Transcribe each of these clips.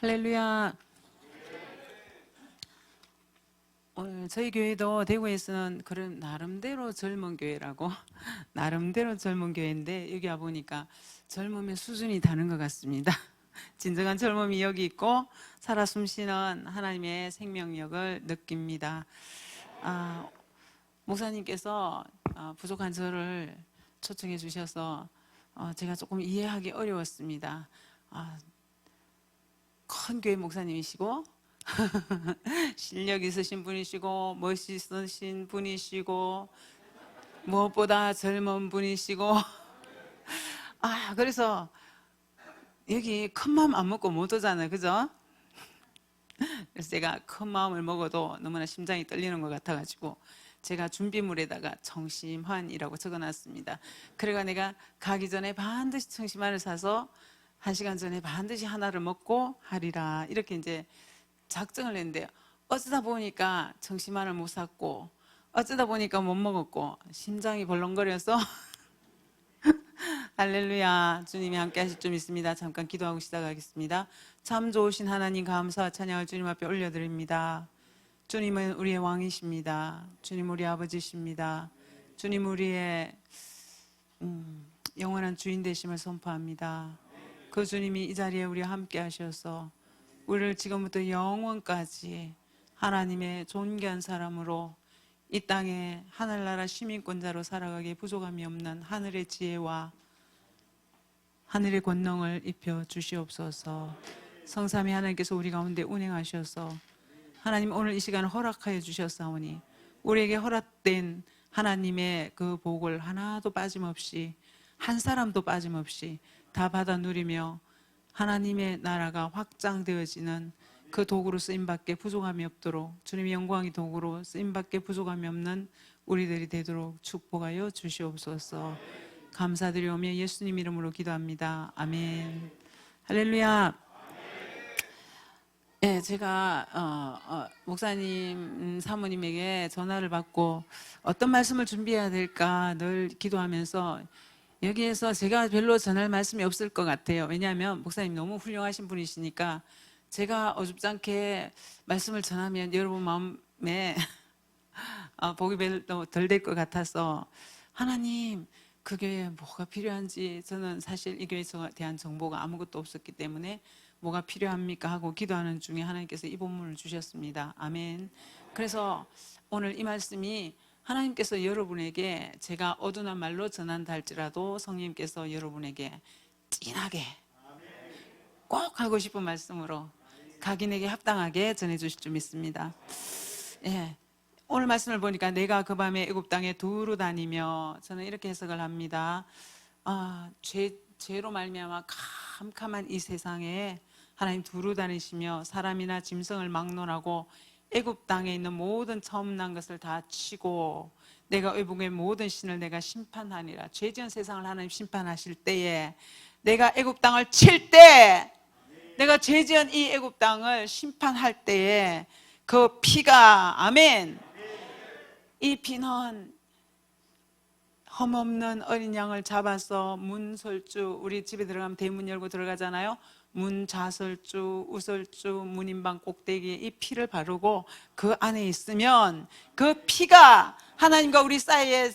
할렐루야. 오늘 저희 교회도 대구에서는 그런 나름대로 젊은 교회라고 나름대로 젊은 교회인데 여기 와보니까 젊음의 수준이 다른 것 같습니다. 진정한 젊음이 여기 있고 살아 숨쉬는 하나님의 생명력을 느낍니다. 목사님께서 부족한 저를 초청해 주셔서 제가 조금 이해하기 어려웠습니다. 큰 교회 목사님이시고 실력 있으신 분이시고 멋있으신 분이시고 무엇보다 젊은 분이시고 그래서 여기 큰 마음 안 먹고 못 오잖아요, 그죠? 그래서 제가 큰 마음을 먹어도 너무나 심장이 떨리는 것 같아가지고 제가 준비물에다가 청심환이라고 적어놨습니다. 그래가 내가 가기 전에 반드시 청심환을 사서 1시간 전에 반드시 하나를 먹고 하리라 이렇게 이제 작정을 했는데요. 어쩌다 보니까 청심환을 못 샀고 어쩌다 보니까 못 먹었고 심장이 벌렁거려서 할렐루야. 주님이 함께 하실 줄 믿습니다. 잠깐 기도하고 시작하겠습니다. 참 좋으신 하나님 감사와 찬양을 주님 앞에 올려드립니다. 주님은 우리의 왕이십니다. 주님 우리 아버지십니다. 주님 우리의 영원한 주인 되심을 선포합니다. 그 주님이 이 자리에 우리와 함께 하셔서 우리를 지금부터 영원까지 하나님의 존귀한 사람으로 이 땅에 하늘나라 시민권자로 살아가기에 부족함이 없는 하늘의 지혜와 하늘의 권능을 입혀 주시옵소서. 성삼위 하나님께서 우리 가운데 운행하셔서 하나님 오늘 이 시간을 허락하여 주셨사오니 우리에게 허락된 하나님의 그 복을 하나도 빠짐없이 한 사람도 빠짐없이 다 받아 누리며 하나님의 나라가 확장되어지는 그 도구로 쓰임받게 부족함이 없도록 주님의 영광이 도구로 쓰임받게 부족함이 없는 우리들이 되도록 축복하여 주시옵소서. 감사드리오며 예수님 이름으로 기도합니다. 아멘. 할렐루야. 네, 제가 목사님 사모님에게 전화를 받고 어떤 말씀을 준비해야 될까 늘 기도하면서 여기에서 제가 별로 전할 말씀이 없을 것 같아요. 왜냐하면 목사님 너무 훌륭하신 분이시니까 제가 어줍잖게 말씀을 전하면 여러분 마음에 복이 별로 덜 될 것 같아서 하나님 그 교회에 뭐가 필요한지 저는 사실 이 교회에 대한 정보가 아무것도 없었기 때문에 뭐가 필요합니까 하고 기도하는 중에 하나님께서 이 본문을 주셨습니다. 아멘. 그래서 오늘 이 말씀이 하나님께서 여러분에게 제가 어두운 말로 전한다 할지라도 성령님께서 여러분에게 진하게 꼭 하고 싶은 말씀으로 각인에게 합당하게 전해주실 줄 믿습니다. 예, 오늘 말씀을 보니까 내가 그 밤에 애굽 땅에 두루 다니며 저는 이렇게 해석을 합니다. 죄로 말미암아 캄캄한 이 세상에 하나님 두루 다니시며 사람이나 짐승을 막론하고 애굽 땅에 있는 모든 처음 난 것을 다 치고 내가 애굽의 모든 신을 내가 심판하니라. 죄 지은 세상을 하나님 심판하실 때에 내가 애굽 땅을 칠 때 내가 죄 지은 이 애굽 땅을 심판할 때에 그 피가 아멘. 이 피는 흠없는 어린 양을 잡아서 문설주 우리 집에 들어가면 대문 열고 들어가잖아요. 문자설주, 우설주, 문인방 꼭대기에 이 피를 바르고 그 안에 있으면 그 피가 하나님과 우리 사이에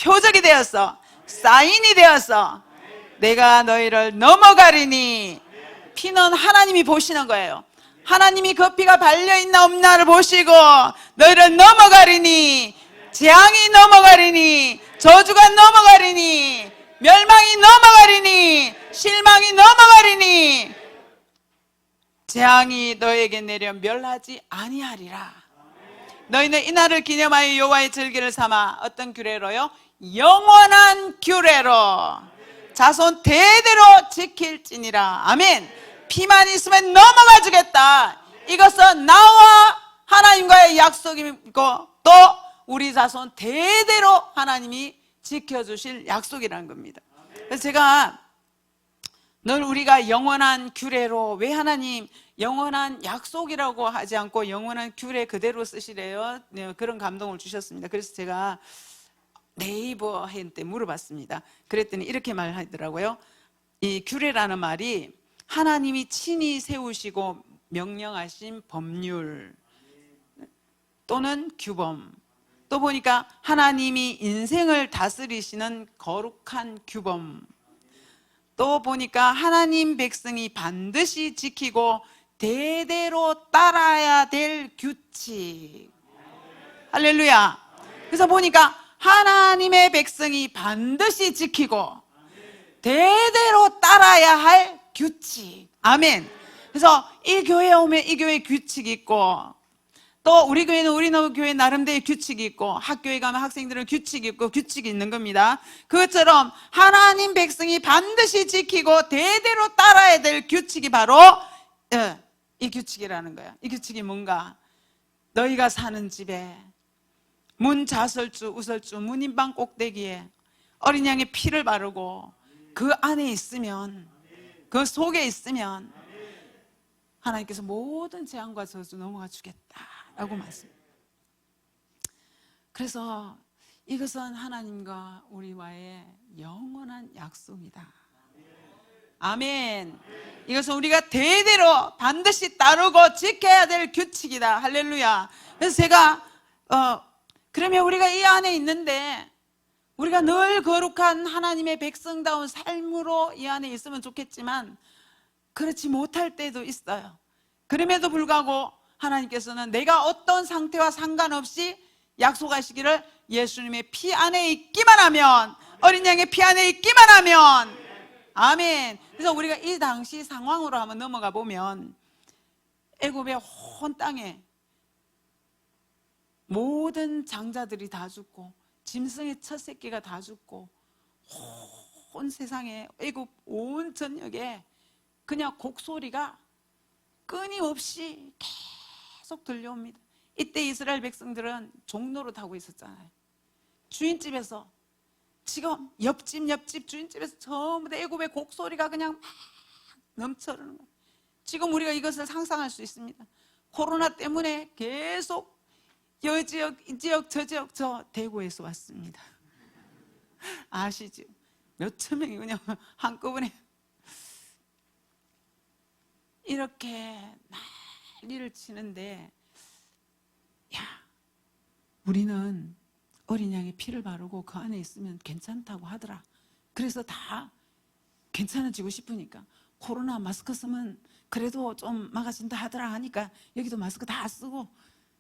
표적이 되어서 사인이 되어서 내가 너희를 넘어가리니 피는 하나님이 보시는 거예요. 하나님이 그 피가 발려있나 없나를 보시고 너희를 넘어가리니 재앙이 넘어가리니 저주가 넘어가리니 멸망이 넘어가리니 실망이 넘어가리니 재앙이 너에게 내려 멸하지 아니하리라. 너희는 이날을 기념하여 여호와의 절기를 삼아 어떤 규례로요? 영원한 규례로 자손 대대로 지킬지니라. 아멘. 피만 있으면 넘어가 주겠다. 이것은 나와 하나님과의 약속이고 또 우리 자손 대대로 하나님이 지켜주실 약속이라는 겁니다. 그래서 제가 늘 우리가 영원한 규례로 왜 하나님 영원한 약속이라고 하지 않고 영원한 규례 그대로 쓰시래요? 네, 그런 감동을 주셨습니다. 그래서 제가 네이버한테 물어봤습니다. 그랬더니 이렇게 말하더라고요. 이 규례라는 말이 하나님이 친히 세우시고 명령하신 법률 또는 규범, 또 보니까 하나님이 인생을 다스리시는 거룩한 규범, 또 보니까 하나님 백성이 반드시 지키고 대대로 따라야 될 규칙. 할렐루야. 그래서 보니까 하나님의 백성이 반드시 지키고 대대로 따라야 할 규칙. 아멘. 그래서 이 교회에 오면 이 교회 규칙이 있고, 또 우리 교회는 우리 교회 나름대로의 규칙이 있고, 학교에 가면 학생들은 규칙이 있고 규칙이 있는 겁니다. 그것처럼 하나님 백성이 반드시 지키고 대대로 따라야 될 규칙이 바로 이 규칙이라는 거야. 이 규칙이 뭔가? 너희가 사는 집에 문 자설주 우설주 문인방 꼭대기에 어린 양의 피를 바르고 그 안에 있으면, 그 속에 있으면 하나님께서 모든 재앙과 저주 넘어가 주겠다라고 말씀합니다. 그래서 이것은 하나님과 우리와의 영원한 약속이다. 아멘. 이것은 우리가 대대로 반드시 따르고 지켜야 될 규칙이다. 할렐루야. 그래서 제가 그러면 우리가 이 안에 있는데 우리가 늘 거룩한 하나님의 백성다운 삶으로 이 안에 있으면 좋겠지만 그렇지 못할 때도 있어요. 그럼에도 불구하고 하나님께서는 내가 어떤 상태와 상관없이 약속하시기를 예수님의 피 안에 있기만 하면, 어린 양의 피 안에 있기만 하면, 아멘. 그래서 우리가 이 당시 상황으로 한번 넘어가 보면 애굽의 온 땅에 모든 장자들이 다 죽고 짐승의 첫 새끼가 다 죽고 온 세상에 애굽 온 전역에 그냥 곡소리가 끊임없이 계속 들려옵니다. 이때 이스라엘 백성들은 종로로 타고 있었잖아요. 주인집에서 지금 옆집 주인집에서 전부 다 애굽의 곡소리가 그냥 막 넘쳐흐르는 거예요. 지금 우리가 이것을 상상할 수 있습니다. 코로나 때문에 계속 이 지역, 이 지역, 저 지역, 저 대구에서 왔습니다. 아시죠? 몇천 명이 그냥 한꺼번에 이렇게 난리를 치는데, 야, 우리는 어린 양의 피를 바르고 그 안에 있으면 괜찮다고 하더라. 그래서 다 괜찮아지고 싶으니까 코로나 마스크 쓰면 그래도 좀 막아진다 하더라 하니까 여기도 마스크 다 쓰고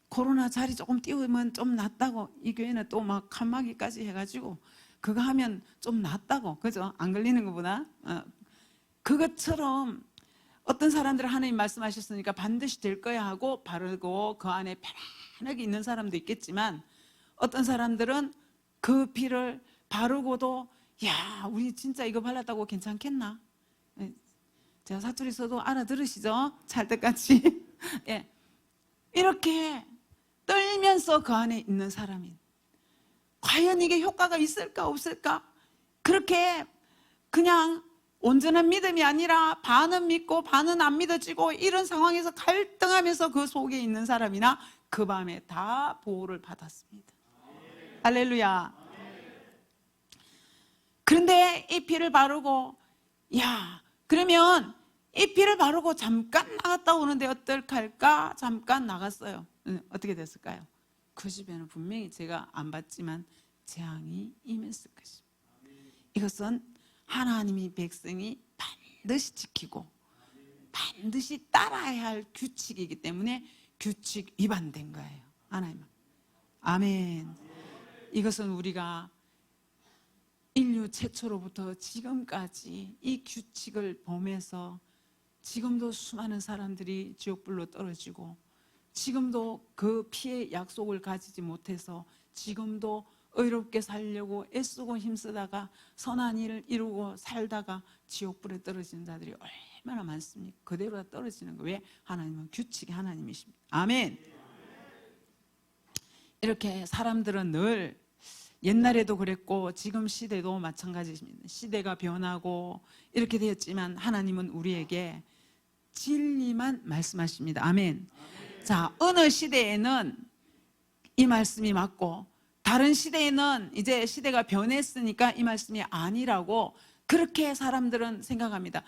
코로나 자리 조금 띄우면 좀 낫다고, 이 교회는 또 막 칸막이까지 해가지고 그거 하면 좀 낫다고, 그죠? 안 걸리는 것보다. 그것처럼 어떤 사람들은 하나님 말씀하셨으니까 반드시 될 거야 하고 바르고 그 안에 편안하게 있는 사람도 있겠지만, 어떤 사람들은 그 피를 바르고도 야, 우리 진짜 이거 발랐다고 괜찮겠나? 제가 사투리 써도 알아들으시죠? 찰떡같이. 예. 이렇게 떨면서 그 안에 있는 사람이 과연 이게 효과가 있을까 없을까? 그렇게 그냥 온전한 믿음이 아니라 반은 믿고 반은 안 믿어지고 이런 상황에서 갈등하면서 그 속에 있는 사람이나 그 밤에 다 보호를 받았습니다. 할렐루야. 그런데 이 피를 바르고, 야, 그러면 이 피를 바르고 잠깐 나갔다 오는데 어떨까? 잠깐 나갔어요. 어떻게 됐을까요? 그 집에는 분명히 제가 안 봤지만 재앙이 임했을 것입니다. 이것은 하나님이 백성이 반드시 지키고 반드시 따라야 할 규칙이기 때문에 규칙 위반된 거예요. 하나님은. 아멘. 이것은 우리가 인류 최초로부터 지금까지 이 규칙을 범해서 지금도 수많은 사람들이 지옥불로 떨어지고, 지금도 그 피의 약속을 가지지 못해서 지금도 의롭게 살려고 애쓰고 힘쓰다가 선한 일을 이루고 살다가 지옥불에 떨어지는 자들이 얼마나 많습니까? 그대로 다 떨어지는 거예요. 왜? 하나님은 규칙의 하나님이십니다. 아멘. 이렇게 사람들은 늘 옛날에도 그랬고 지금 시대도 마찬가지입니다. 시대가 변하고 이렇게 되었지만 하나님은 우리에게 진리만 말씀하십니다. 아멘. 자, 어느 시대에는 이 말씀이 맞고 다른 시대에는 이제 시대가 변했으니까 이 말씀이 아니라고 그렇게 사람들은 생각합니다.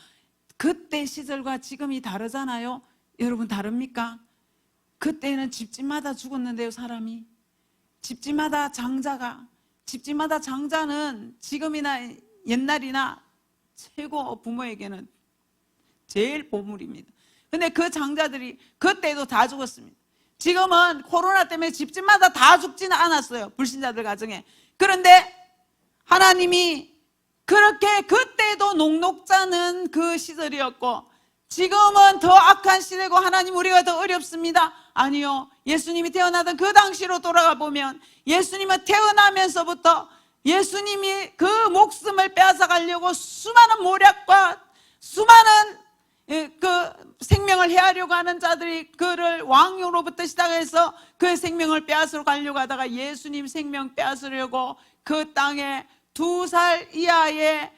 그때 시절과 지금이 다르잖아요. 여러분 다릅니까? 그때는 집집마다 죽었는데요, 사람이. 집집마다 장자는 지금이나 옛날이나 최고 부모에게는 제일 보물입니다. 근데 그 장자들이 그때도 다 죽었습니다. 지금은 코로나 때문에 집집마다 다 죽지는 않았어요, 불신자들 가정에. 그런데 하나님이 그렇게 그때도 녹록자는 그 시절이었고 지금은 더 악한 시대고 하나님 우리가 더 어렵습니다. 아니요, 예수님이 태어나던 그 당시로 돌아가 보면 예수님은 태어나면서부터 예수님이 그 목숨을 빼앗아가려고 수많은 모략과 수많은 그 생명을 해하려고 하는 자들이 그를 왕으로부터 시작해서 그 생명을 빼앗으러 가려고 하다가 예수님 생명 빼앗으려고 그 땅에 2살 이하의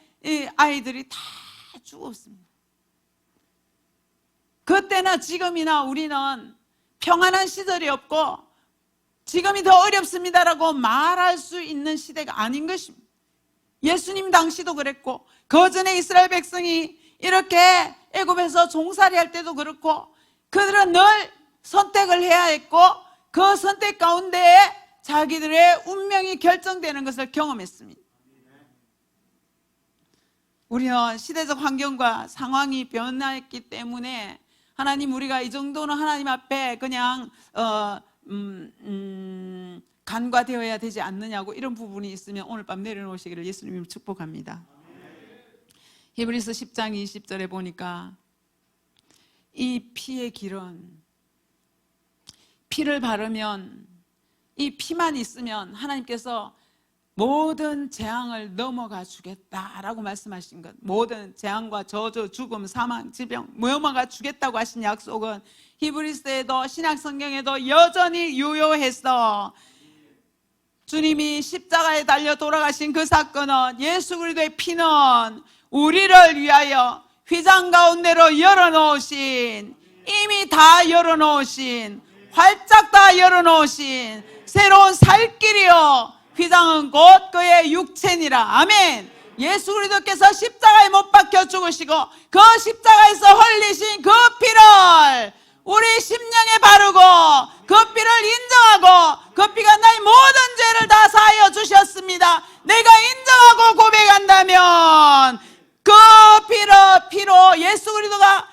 아이들이 다 죽었습니다. 그때나 지금이나 우리는 평안한 시절이 없고 지금이 더 어렵습니다라고 말할 수 있는 시대가 아닌 것입니다. 예수님 당시도 그랬고 그 전에 이스라엘 백성이 이렇게 애굽에서 종살이 할 때도 그렇고 그들은 늘 선택을 해야 했고 그 선택 가운데에 자기들의 운명이 결정되는 것을 경험했습니다. 우리는 시대적 환경과 상황이 변화했기 때문에 하나님 우리가 이 정도는 하나님 앞에 그냥 간과되어야 되지 않느냐고 이런 부분이 있으면 오늘 밤 내려놓으시기를 예수님이 축복합니다. 히브리서 10장 20절에 보니까 이 피의 길은 피를 바르면 이 피만 있으면 하나님께서 모든 재앙을 넘어가 주겠다라고 말씀하신 것, 모든 재앙과 저주, 죽음, 사망, 질병 넘어가 주겠다고 하신 약속은 히브리서에도 신약 성경에도 여전히 유효해서 주님이 십자가에 달려 돌아가신 그 사건은 예수 그리스도의 피는 우리를 위하여 휘장 가운데로 열어놓으신, 이미 다 열어놓으신, 활짝 다 열어놓으신 새로운 살 길이요 휘장은 곧 그의 육체니라. 아멘. 예수 그리스도께서 십자가에 못 박혀 죽으시고 그 십자가에서 흘리신 그 피를 우리 심령에 바르고 그 피를 인정하고 그 피가 나의 모든 죄를 다 사하여 주셨습니다. 내가 인정하고 고백한다면 그 피로 예수 그리스도가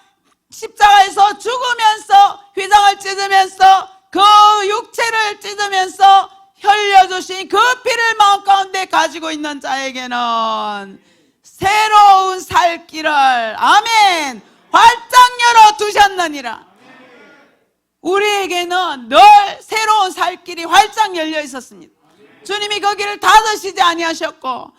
십자가에서 죽으면서 휘장을 찢으면서 그 육체를 찢으면서 흘려주신 그 피를 마음 가운데 가지고 있는 자에게는 새로운 살 길을 아멘 활짝 열어 두셨느니라. 우리에게는 늘 새로운 살 길이 활짝 열려 있었습니다. 주님이 거기를 닫으시지 아니하셨고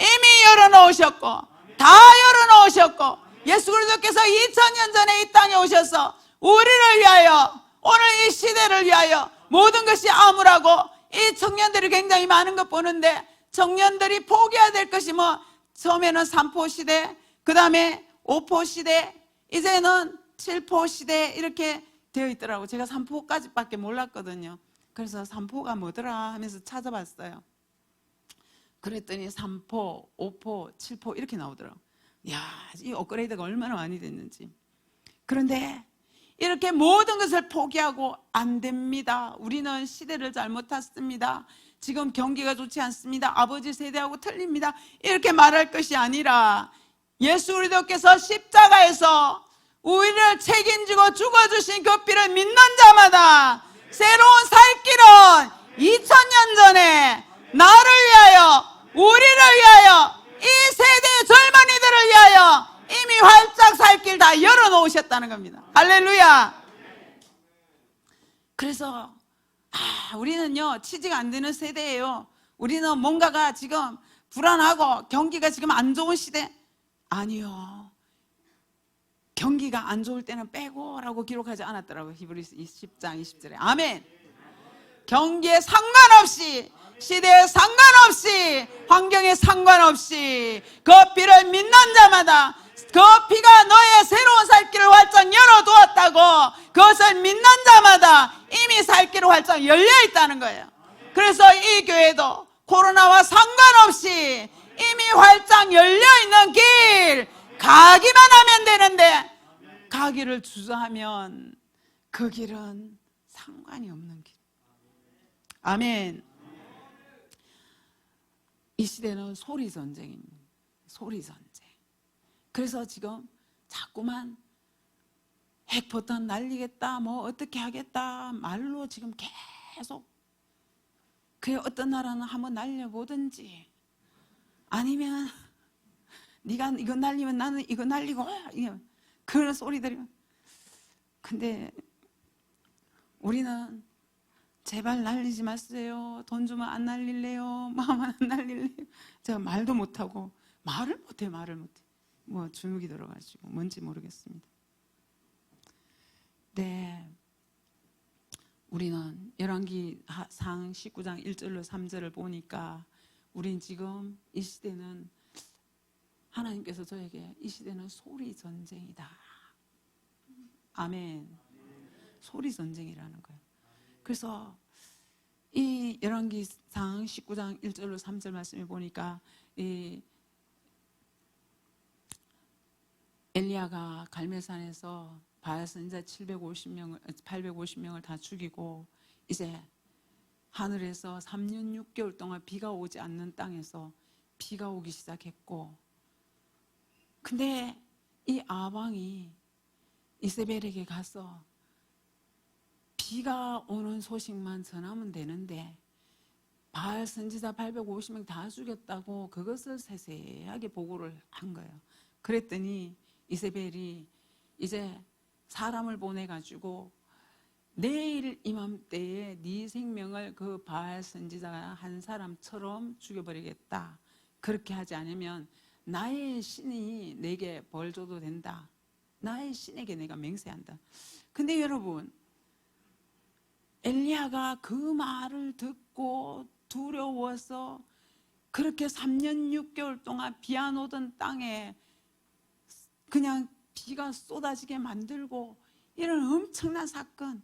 이미 열어놓으셨고 다 열어놓으셨고 예수 그리스도께서 2000년 전에 이 땅에 오셔서 우리를 위하여 오늘 이 시대를 위하여 모든 것이 암울하고 이 청년들이 굉장히 많은 것 보는데 청년들이 포기해야 될 것이 뭐 처음에는 3포 시대, 그 다음에 5포 시대, 이제는 7포 시대 이렇게 되어 있더라고요. 제가 3포까지밖에 몰랐거든요. 그래서 3포가 뭐더라 하면서 찾아봤어요. 그랬더니 3포, 5포, 7포 이렇게 나오더라고요. 이야, 이 업그레이드가 얼마나 많이 됐는지. 그런데 이렇게 모든 것을 포기하고 안 됩니다. 우리는 시대를 잘못 탔습니다. 지금 경기가 좋지 않습니다. 아버지 세대하고 틀립니다. 이렇게 말할 것이 아니라 예수 그리스도께서 십자가에서 우리를 책임지고 죽어주신 그 피를 믿는 자마다 새로운 살 길은 2000년 전에 나를 위하여 우리를 위하여 이 세대의 젊은이들을 위하여 이미 활짝 살 길 다 열어놓으셨다는 겁니다. 할렐루야. 그래서 우리는요 취지가 안 되는 세대예요. 우리는 뭔가가 지금 불안하고 경기가 지금 안 좋은 시대. 아니요, 경기가 안 좋을 때는 빼고라고 기록하지 않았더라고요. 히브리서 10장 20절에 아멘. 경기에 상관없이 시대에 상관없이 환경에 상관없이 그 피를 믿는 자마다 그 피가 너의 새로운 살 길을 활짝 열어두었다고 그것을 믿는 자마다 이미 살 길을 활짝 열려 있다는 거예요. 그래서 이 교회도 코로나와 상관없이 이미 활짝 열려 있는 길, 가기만 하면 되는데 가기를 주저하면 그 길은 상관이 없는 길. 아멘. 이 시대는 소리 전쟁입니다. 소리 전쟁. 그래서 지금 자꾸만 핵포탄 날리겠다, 뭐 어떻게 하겠다 말로 지금 계속, 그게 어떤 나라는 한번 날려보든지, 아니면 네가 이거 날리면 나는 이거 날리고, 그런 소리들이. 근데 우리는 제발 날리지 마세요. 돈 주면 안 날릴래요. 마음 안 날릴래요. 제가 말도 못하고, 말을 못해. 뭐 주눅이 들어가지고 뭔지 모르겠습니다. 네, 우리는 열왕기상 19장 1절로 3절을 보니까 우린 지금 이 시대는, 하나님께서 저에게 이 시대는 소리 전쟁이다. 아멘. 소리 전쟁이라는 거예요. 그래서 이 열왕기상 19장 1절로 3절 말씀을 보니까 이 엘리야가 갈멜산에서 바알 선지자 850명을 다 죽이고, 이제 하늘에서 3년 6개월 동안 비가 오지 않는 땅에서 비가 오기 시작했고, 근데 이 아방이 이세벨에게 가서 비가 오는 소식만 전하면 되는데 바알 선지자 850명 다 죽였다고 그것을 세세하게 보고를 한 거예요. 그랬더니 이세벨이 이제 사람을 보내가지고 내일 이맘때에 네 생명을 그 바알 선지자 한 사람처럼 죽여버리겠다. 그렇게 하지 않으면 나의 신이 내게 벌 줘도 된다. 나의 신에게 내가 맹세한다. 근데 여러분, 엘리야가 그 말을 듣고 두려워서 그렇게 3년 6개월 동안 비 안 오던 땅에 그냥 비가 쏟아지게 만들고, 이런 엄청난 사건,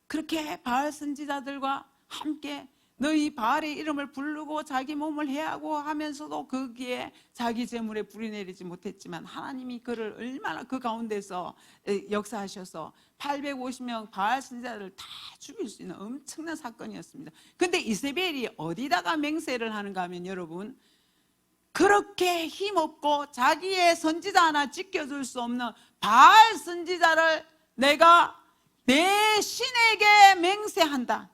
그렇게 바알 선지자들과 함께 너희 바알의 이름을 부르고 자기 몸을 해하고 하면서도 거기에 자기 재물에 불이 내리지 못했지만 하나님이 그를 얼마나 그 가운데서 역사하셔서 850명 바알 선지자들을 다 죽일 수 있는 엄청난 사건이었습니다. 근데 이세벨이 어디다가 맹세를 하는가 하면, 여러분, 그렇게 힘없고 자기의 선지자 하나 지켜줄 수 없는 바알 선지자를 내가 내 신에게 맹세한다.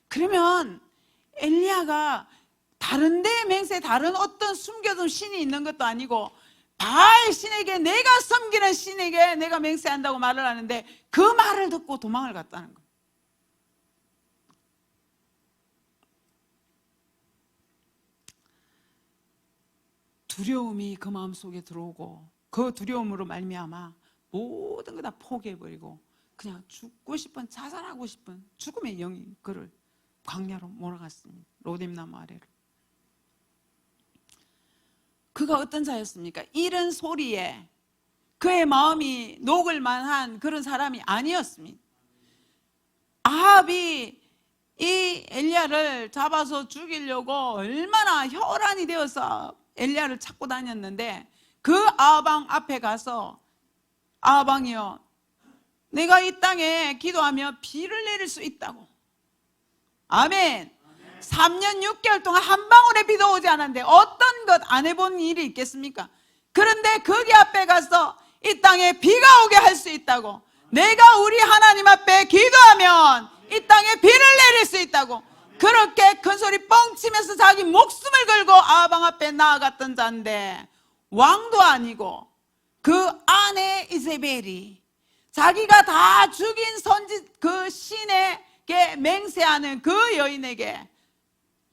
그러면 엘리야가 다른 데 맹세, 다른 어떤 숨겨둔 신이 있는 것도 아니고 바알 신에게, 내가 섬기는 신에게 내가 맹세한다고 말을 하는데, 그 말을 듣고 도망을 갔다는 거예요. 두려움이 그 마음속에 들어오고, 그 두려움으로 말미암아 모든 거 다 포기해버리고 그냥 죽고 싶은, 자살하고 싶은 죽음의 영이 그를 광야로 몰아갔습니다. 로뎀나무 아래로. 그가 어떤 자였습니까? 이런 소리에 그의 마음이 녹을 만한 그런 사람이 아니었습니다. 아합이 이 엘리야를 잡아서 죽이려고 얼마나 혈안이 되어서 엘리야를 찾고 다녔는데, 그 아방 앞에 가서, 아방이여, 내가 이 땅에 기도하며 비를 내릴 수 있다고. 아멘. 3년 6개월 동안 한 방울의 비도 오지 않았는데 어떤 것 안 해본 일이 있겠습니까? 그런데 거기 앞에 가서 이 땅에 비가 오게 할 수 있다고. 내가 우리 하나님 앞에 기도하면 이 땅에 비를 내릴 수 있다고. 그렇게 큰 소리 뻥치면서 자기 목숨을 걸고 아방 앞에 나아갔던 자인데, 왕도 아니고 그 아내 이세벨이 자기가 다 죽인 그 신에게 맹세하는 그 여인에게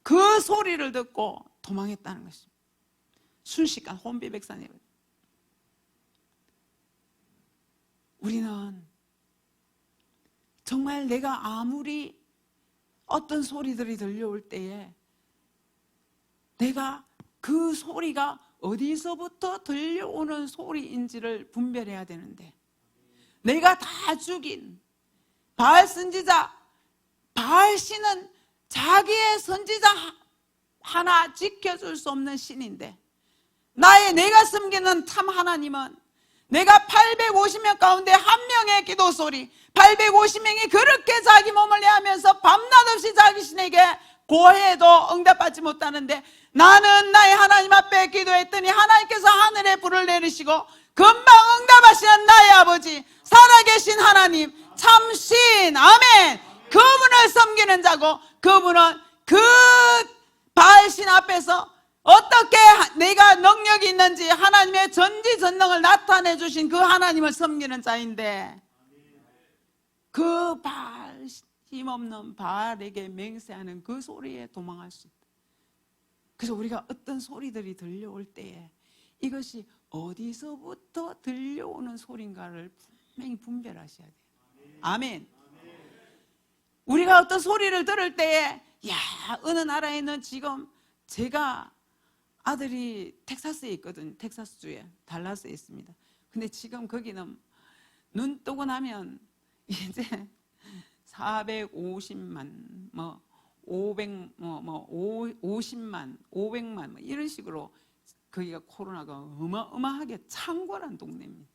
그 소리를 듣고 도망했다는 것입니다. 순식간 혼비백산이. 우리는 정말 내가 아무리 어떤 소리들이 들려올 때에 내가 그 소리가 어디서부터 들려오는 소리인지를 분별해야 되는데, 내가 다 죽인 바알 선지자, 바알 신은 자기의 선지자 하나 지켜줄 수 없는 신인데, 내가 섬기는 참 하나님은 내가 850명 가운데 한 명의 기도 소리, 850명이 그렇게 자기 몸을 내하면서 밤낮 없이 자기 신에게 고해도 응답받지 못하는데, 나는 나의 하나님 앞에 기도했더니 하나님께서 하늘에 불을 내리시고 금방 응답하시는 나의 아버지, 살아계신 하나님, 참신, 아멘, 그분을 섬기는 자고, 그분은 그 바알신 앞에서 어떻게 내가 능력이 있는지 하나님의 전지전능을 나타내 주신 그 하나님을 섬기는 자인데, 그 바알, 힘없는 바알에게 맹세하는 그 소리에 도망할 수 있다. 그래서 우리가 어떤 소리들이 들려올 때에 이것이 어디서부터 들려오는 소리인가를 분명히 분별하셔야 돼요. 아멘. 우리가 어떤 소리를 들을 때에, 어느 나라에는 지금, 제가 아들이 텍사스에 있거든요. 텍사스주에, 달라스에 있습니다. 근데 지금 거기는 눈 뜨고 나면 이제 450만, 50만, 500만 이런 식으로 거기가 코로나가 어마어마하게 창궐한 동네입니다.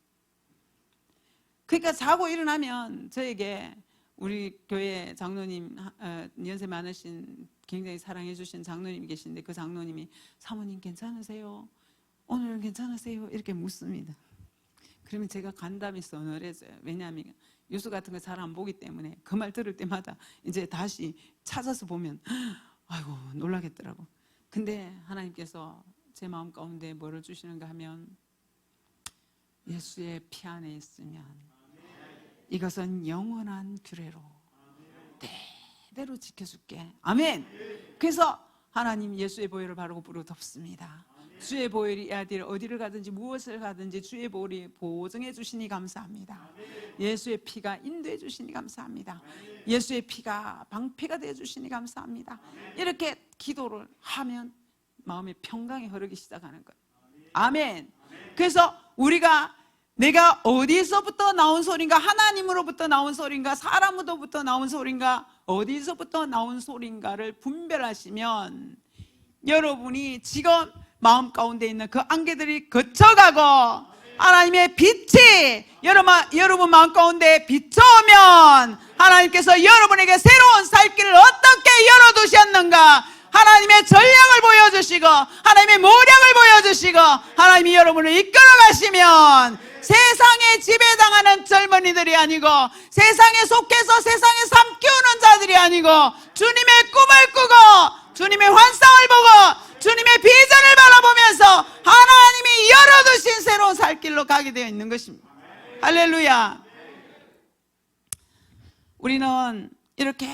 그러니까 자고 일어나면 저에게 우리 교회 장로님, 연세 많으신 굉장히 사랑해 주신 장로님이 계신데, 그 장로님이 사모님 괜찮으세요? 오늘은 괜찮으세요? 이렇게 묻습니다. 그러면 제가 간담이 서늘해져요. 왜냐하면 뉴스 같은 거 잘 안 보기 때문에 그 말 들을 때마다 이제 다시 찾아서 보면 아이고 놀라겠더라고. 근데 하나님께서 제 마음 가운데 뭐를 주시는가 하면, 예수의 피 안에 있으면 이것은 영원한 규례로 대대로 지켜줄게. 아멘. 그래서 하나님 예수의 보혈을 바르고 부르고 덮습니다. 주의 보혈이 어디를 가든지 무엇을 가든지 주의 보혈이 보증해 주시니 감사합니다. 예수의 피가 인도해 주시니 감사합니다. 예수의 피가 방패가 되어 주시니 감사합니다. 이렇게 기도를 하면 마음의 평강이 흐르기 시작하는 거예요. 아멘. 그래서 우리가 내가 어디서부터 나온 소리인가, 하나님으로부터 나온 소리인가, 사람으로부터 나온 소리인가, 어디서부터 나온 소리인가를 분별하시면 여러분이 지금 마음 가운데 있는 그 안개들이 거쳐가고 하나님의 빛이 여러분 마음 가운데 비춰오면 하나님께서 여러분에게 새로운 살 길을 어떻게 열어두셨는가, 하나님의 전략을 보여주시고 하나님의 모략을 보여주시고 하나님이 여러분을 이끌어 가시면 세상에 지배당하는 젊은이들이 아니고, 세상에 속해서 세상에 삼키우는 자들이 아니고, 주님의 꿈을 꾸고 주님의 환상을 보고 주님의 비전을 바라보면서 하나님이 열어두신 새로운 살 길로 가게 되어 있는 것입니다. 할렐루야. 우리는 이렇게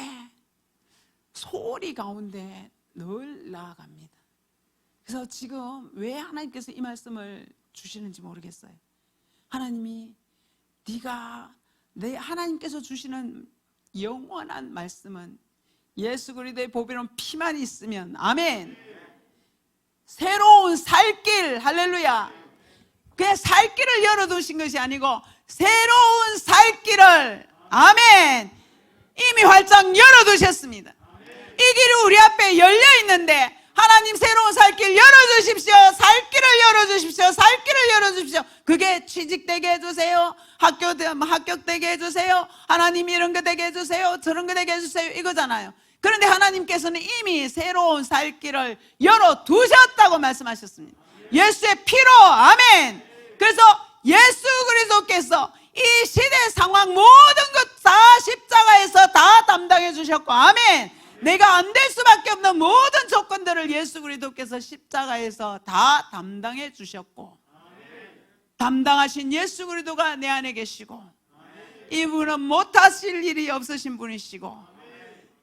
소리 가운데 늘 나아갑니다. 그래서 지금 왜 하나님께서 이 말씀을 주시는지 모르겠어요. 하나님이 하나님께서 주시는 영원한 말씀은 예수 그리스도의 보배로운 피만 있으면, 아멘, 새로운 살길, 할렐루야, 그냥 살길을 열어두신 것이 아니고 새로운 살길을, 아멘, 이미 활짝 열어두셨습니다. 이 길이 우리 앞에 열려있는데 하나님 새로운 살길 열어주십시오. 살길을 열어주십시오. 살길을 열어주십시오. 그게 취직되게 해주세요. 합격되게 해주세요. 하나님 이런 거 되게 해주세요. 저런 거 되게 해주세요. 이거잖아요. 그런데 하나님께서는 이미 새로운 살길을 열어두셨다고 말씀하셨습니다. 예수의 피로, 아멘. 그래서 예수 그리스도께서 이 시대 상황 모든 것 다 십자가에서 다 담당해 주셨고, 아멘. 내가 안 될 수밖에 없는 모든 조건들을 예수 그리스도께서 십자가에서 다 담당해 주셨고, 담당하신 예수 그리스도가 내 안에 계시고, 이분은 못하실 일이 없으신 분이시고,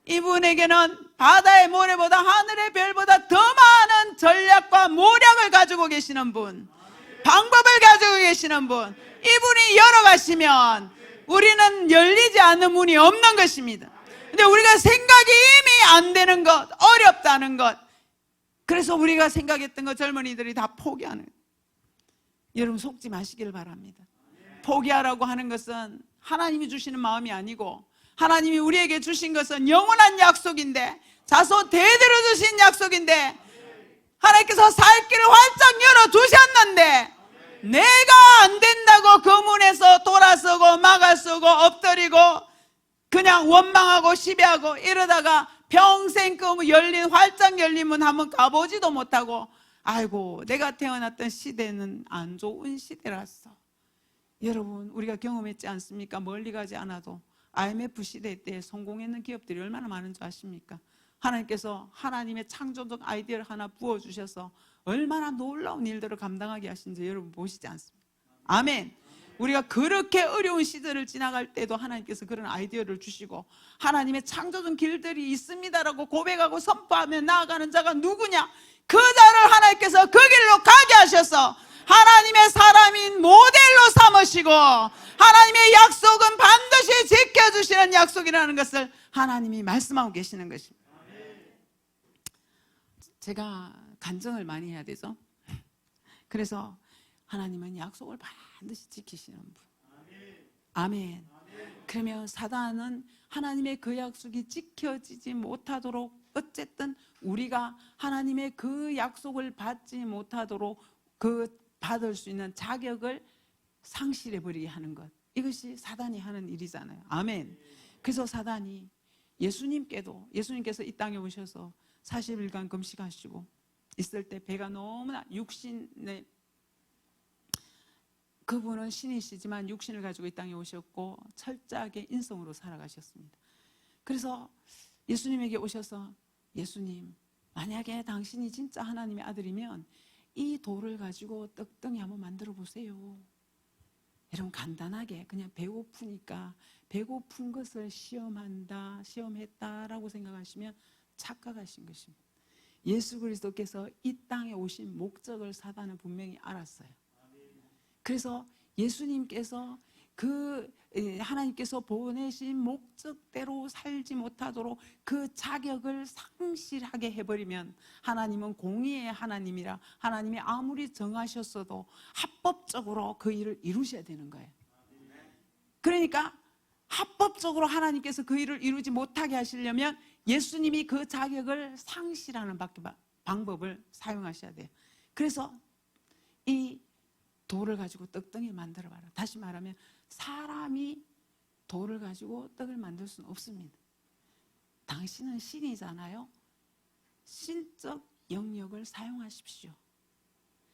이분에게는 바다의 모래보다 하늘의 별보다 더 많은 전략과 모략을 가지고 계시는 분, 방법을 가지고 계시는 분, 이분이 열어가시면 우리는 열리지 않는 문이 없는 것입니다. 근데 우리가 생각이 이미 안 되는 것, 어렵다는 것, 그래서 우리가 생각했던 것 젊은이들이 다 포기하는, 여러분 속지 마시길 바랍니다. 포기하라고 하는 것은 하나님이 주시는 마음이 아니고, 하나님이 우리에게 주신 것은 영원한 약속인데, 자손 대대로 주신 약속인데, 하나님께서 살 길을 활짝 열어두셨는데 내가 안 된다고 그 문에서 돌아서고 막아서고 엎드리고 그냥 원망하고 시비하고 이러다가 평생 그 활짝 열린 문 한번 가보지도 못하고 아이고 내가 태어났던 시대는 안 좋은 시대라서. 여러분 우리가 경험했지 않습니까? 멀리 가지 않아도 IMF 시대 때 성공했는 기업들이 얼마나 많은 줄 아십니까? 하나님께서 하나님의 창조적 아이디어를 하나 부어주셔서 얼마나 놀라운 일들을 감당하게 하신지 여러분 보시지 않습니까? 아멘. 우리가 그렇게 어려운 시절을 지나갈 때도 하나님께서 그런 아이디어를 주시고 하나님의 창조적 길들이 있습니다라고 고백하고 선포하며 나아가는 자가 누구냐? 그 자를 하나님께서 그 길로 가게 하셔서 하나님의 사람인 모델로 삼으시고 하나님의 약속은 반드시 지켜주시는 약속이라는 것을 하나님이 말씀하고 계시는 것입니다. 제가 간증을 많이 해야 되죠. 그래서 하나님은 약속을 반드시 지키시는 분. 아멘. 그러면 사단은 하나님의 그 약속이 지켜지지 못하도록 어쨌든 우리가 하나님의 그 약속을 받지 못하도록 받을 수 있는 자격을 상실해버리게 하는 것, 이것이 사단이 하는 일이잖아요. 아멘. 그래서 사단이 예수님께서 이 땅에 오셔서 40일간 금식하시고 있을 때 배가 너무나 육신에, 그분은 신이시지만 육신을 가지고 이 땅에 오셨고 철저하게 인성으로 살아가셨습니다. 그래서 예수님에게 오셔서 예수님, 만약에 당신이 진짜 하나님의 아들이면 이 돌을 가지고 떡덩이 한번 만들어 보세요. 여러분 간단하게 그냥 배고프니까 배고픈 것을 시험했다라고 생각하시면 착각하신 것입니다. 예수 그리스도께서 이 땅에 오신 목적을 사단은 분명히 알았어요. 그래서 예수님께서 하나님께서 보내신 목적대로 살지 못하도록 그 자격을 상실하게 해버리면 하나님은 공의의 하나님이라 하나님이 아무리 정하셨어도 합법적으로 그 일을 이루셔야 되는 거예요. 그러니까 합법적으로 하나님께서 그 일을 이루지 못하게 하시려면 예수님이 그 자격을 상실하는 방법을 사용하셔야 돼요. 그래서 이 돌을 가지고 떡덩이 만들어 봐라. 다시 말하면 사람이 돌을 가지고 떡을 만들 수는 없습니다. 당신은 신이잖아요. 신적 영역을 사용하십시오.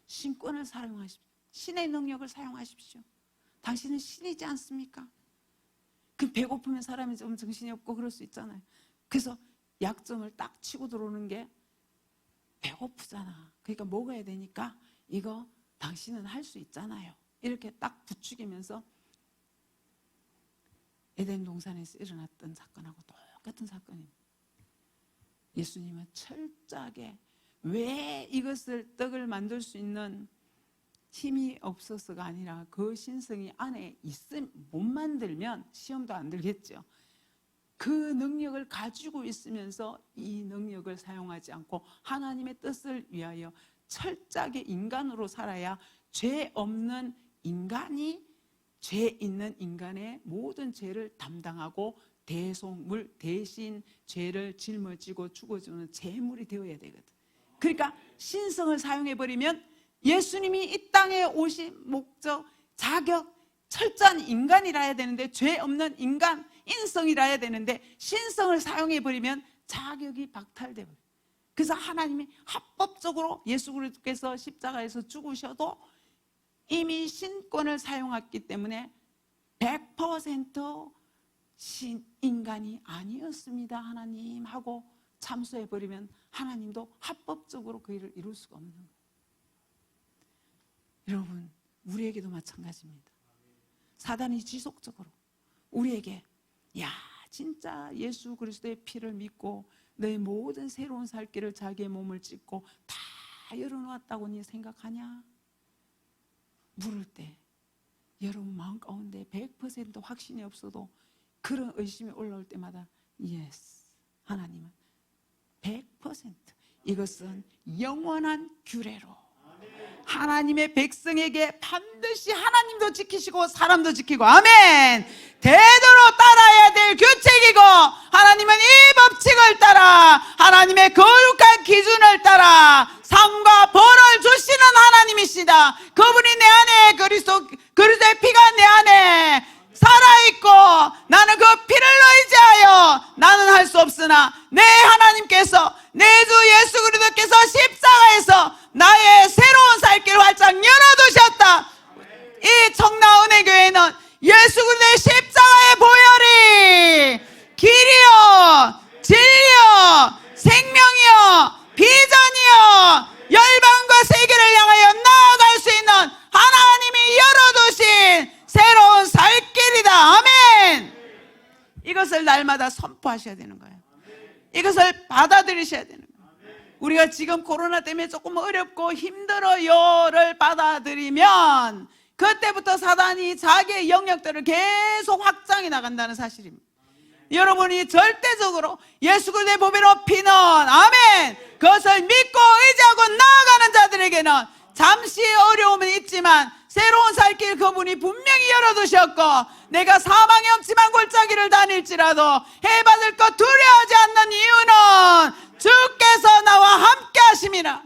신권을 사용하십시오. 신의 능력을 사용하십시오. 당신은 신이지 않습니까? 그 배고프면 사람이 좀 정신이 없고 그럴 수 있잖아요. 그래서 약점을 딱 치고 들어오는 게 배고프잖아. 그러니까 먹어야 되니까 이거 당신은 할 수 있잖아요. 이렇게 딱 부추기면서 에덴 동산에서 일어났던 사건하고 똑같은 사건입니다. 예수님은 철저하게 왜 이것을 떡을 만들 수 있는 힘이 없어서가 아니라 그 신성이 안에 못 만들면 시험도 안 들겠죠. 그 능력을 가지고 있으면서 이 능력을 사용하지 않고 하나님의 뜻을 위하여 철저하게 인간으로 살아야 죄 없는 인간이 죄 있는 인간의 모든 죄를 담당하고 대속물 대신 죄를 짊어지고 죽어주는 제물이 되어야 되거든. 그러니까 신성을 사용해버리면 예수님이 이 땅에 오신 목적, 자격, 철저한 인간이라 해야 되는데 죄 없는 인간, 인성이라 해야 되는데 신성을 사용해버리면 자격이 박탈돼버려요. 그래서 하나님이 합법적으로 예수 그리스도께서 십자가에서 죽으셔도 이미 신권을 사용했기 때문에 100% 인간이 아니었습니다 하나님 하고 참소해버리면 하나님도 합법적으로 그 일을 이룰 수가 없는 거예요. 여러분 우리에게도 마찬가지입니다. 사단이 지속적으로 우리에게 야 진짜 예수 그리스도의 피를 믿고 너의 모든 새로운 살 길을 자기의 몸을 찢고 다 열어놓았다고 니 생각하냐? 물을 때 여러분 마음 가운데 100% 확신이 없어도 그런 의심이 올라올 때마다 예스 하나님은 100% 이것은 영원한 규례로 하나님의 백성에게 반드시 하나님도 지키시고 사람도 지키고 아멘 대대로 따라야 될 규칙이고 하나님은 이 법칙을 따라 하나님의 거룩한 기준을 따라 삶과 날마다 선포하셔야 되는 거예요. 이것을 받아들이셔야 되는 거예요. 우리가 지금 코로나 때문에 조금 어렵고 힘들어요를 받아들이면 그때부터 사단이 자기의 영역들을 계속 확장해 나간다는 사실입니다. 여러분이 절대적으로 예수 그리스도의 보배로 피는 아멘 그것을 믿고 의지하고 나아가는 자들에게는 잠시 어려움은 있지만 새로운 살 길 그분이 분명히 열어두셨고 내가 사망의 엄침한 골짜기를 다닐지라도 해받을 것 두려워하지 않는 이유는 주께서 나와 함께 하심이라.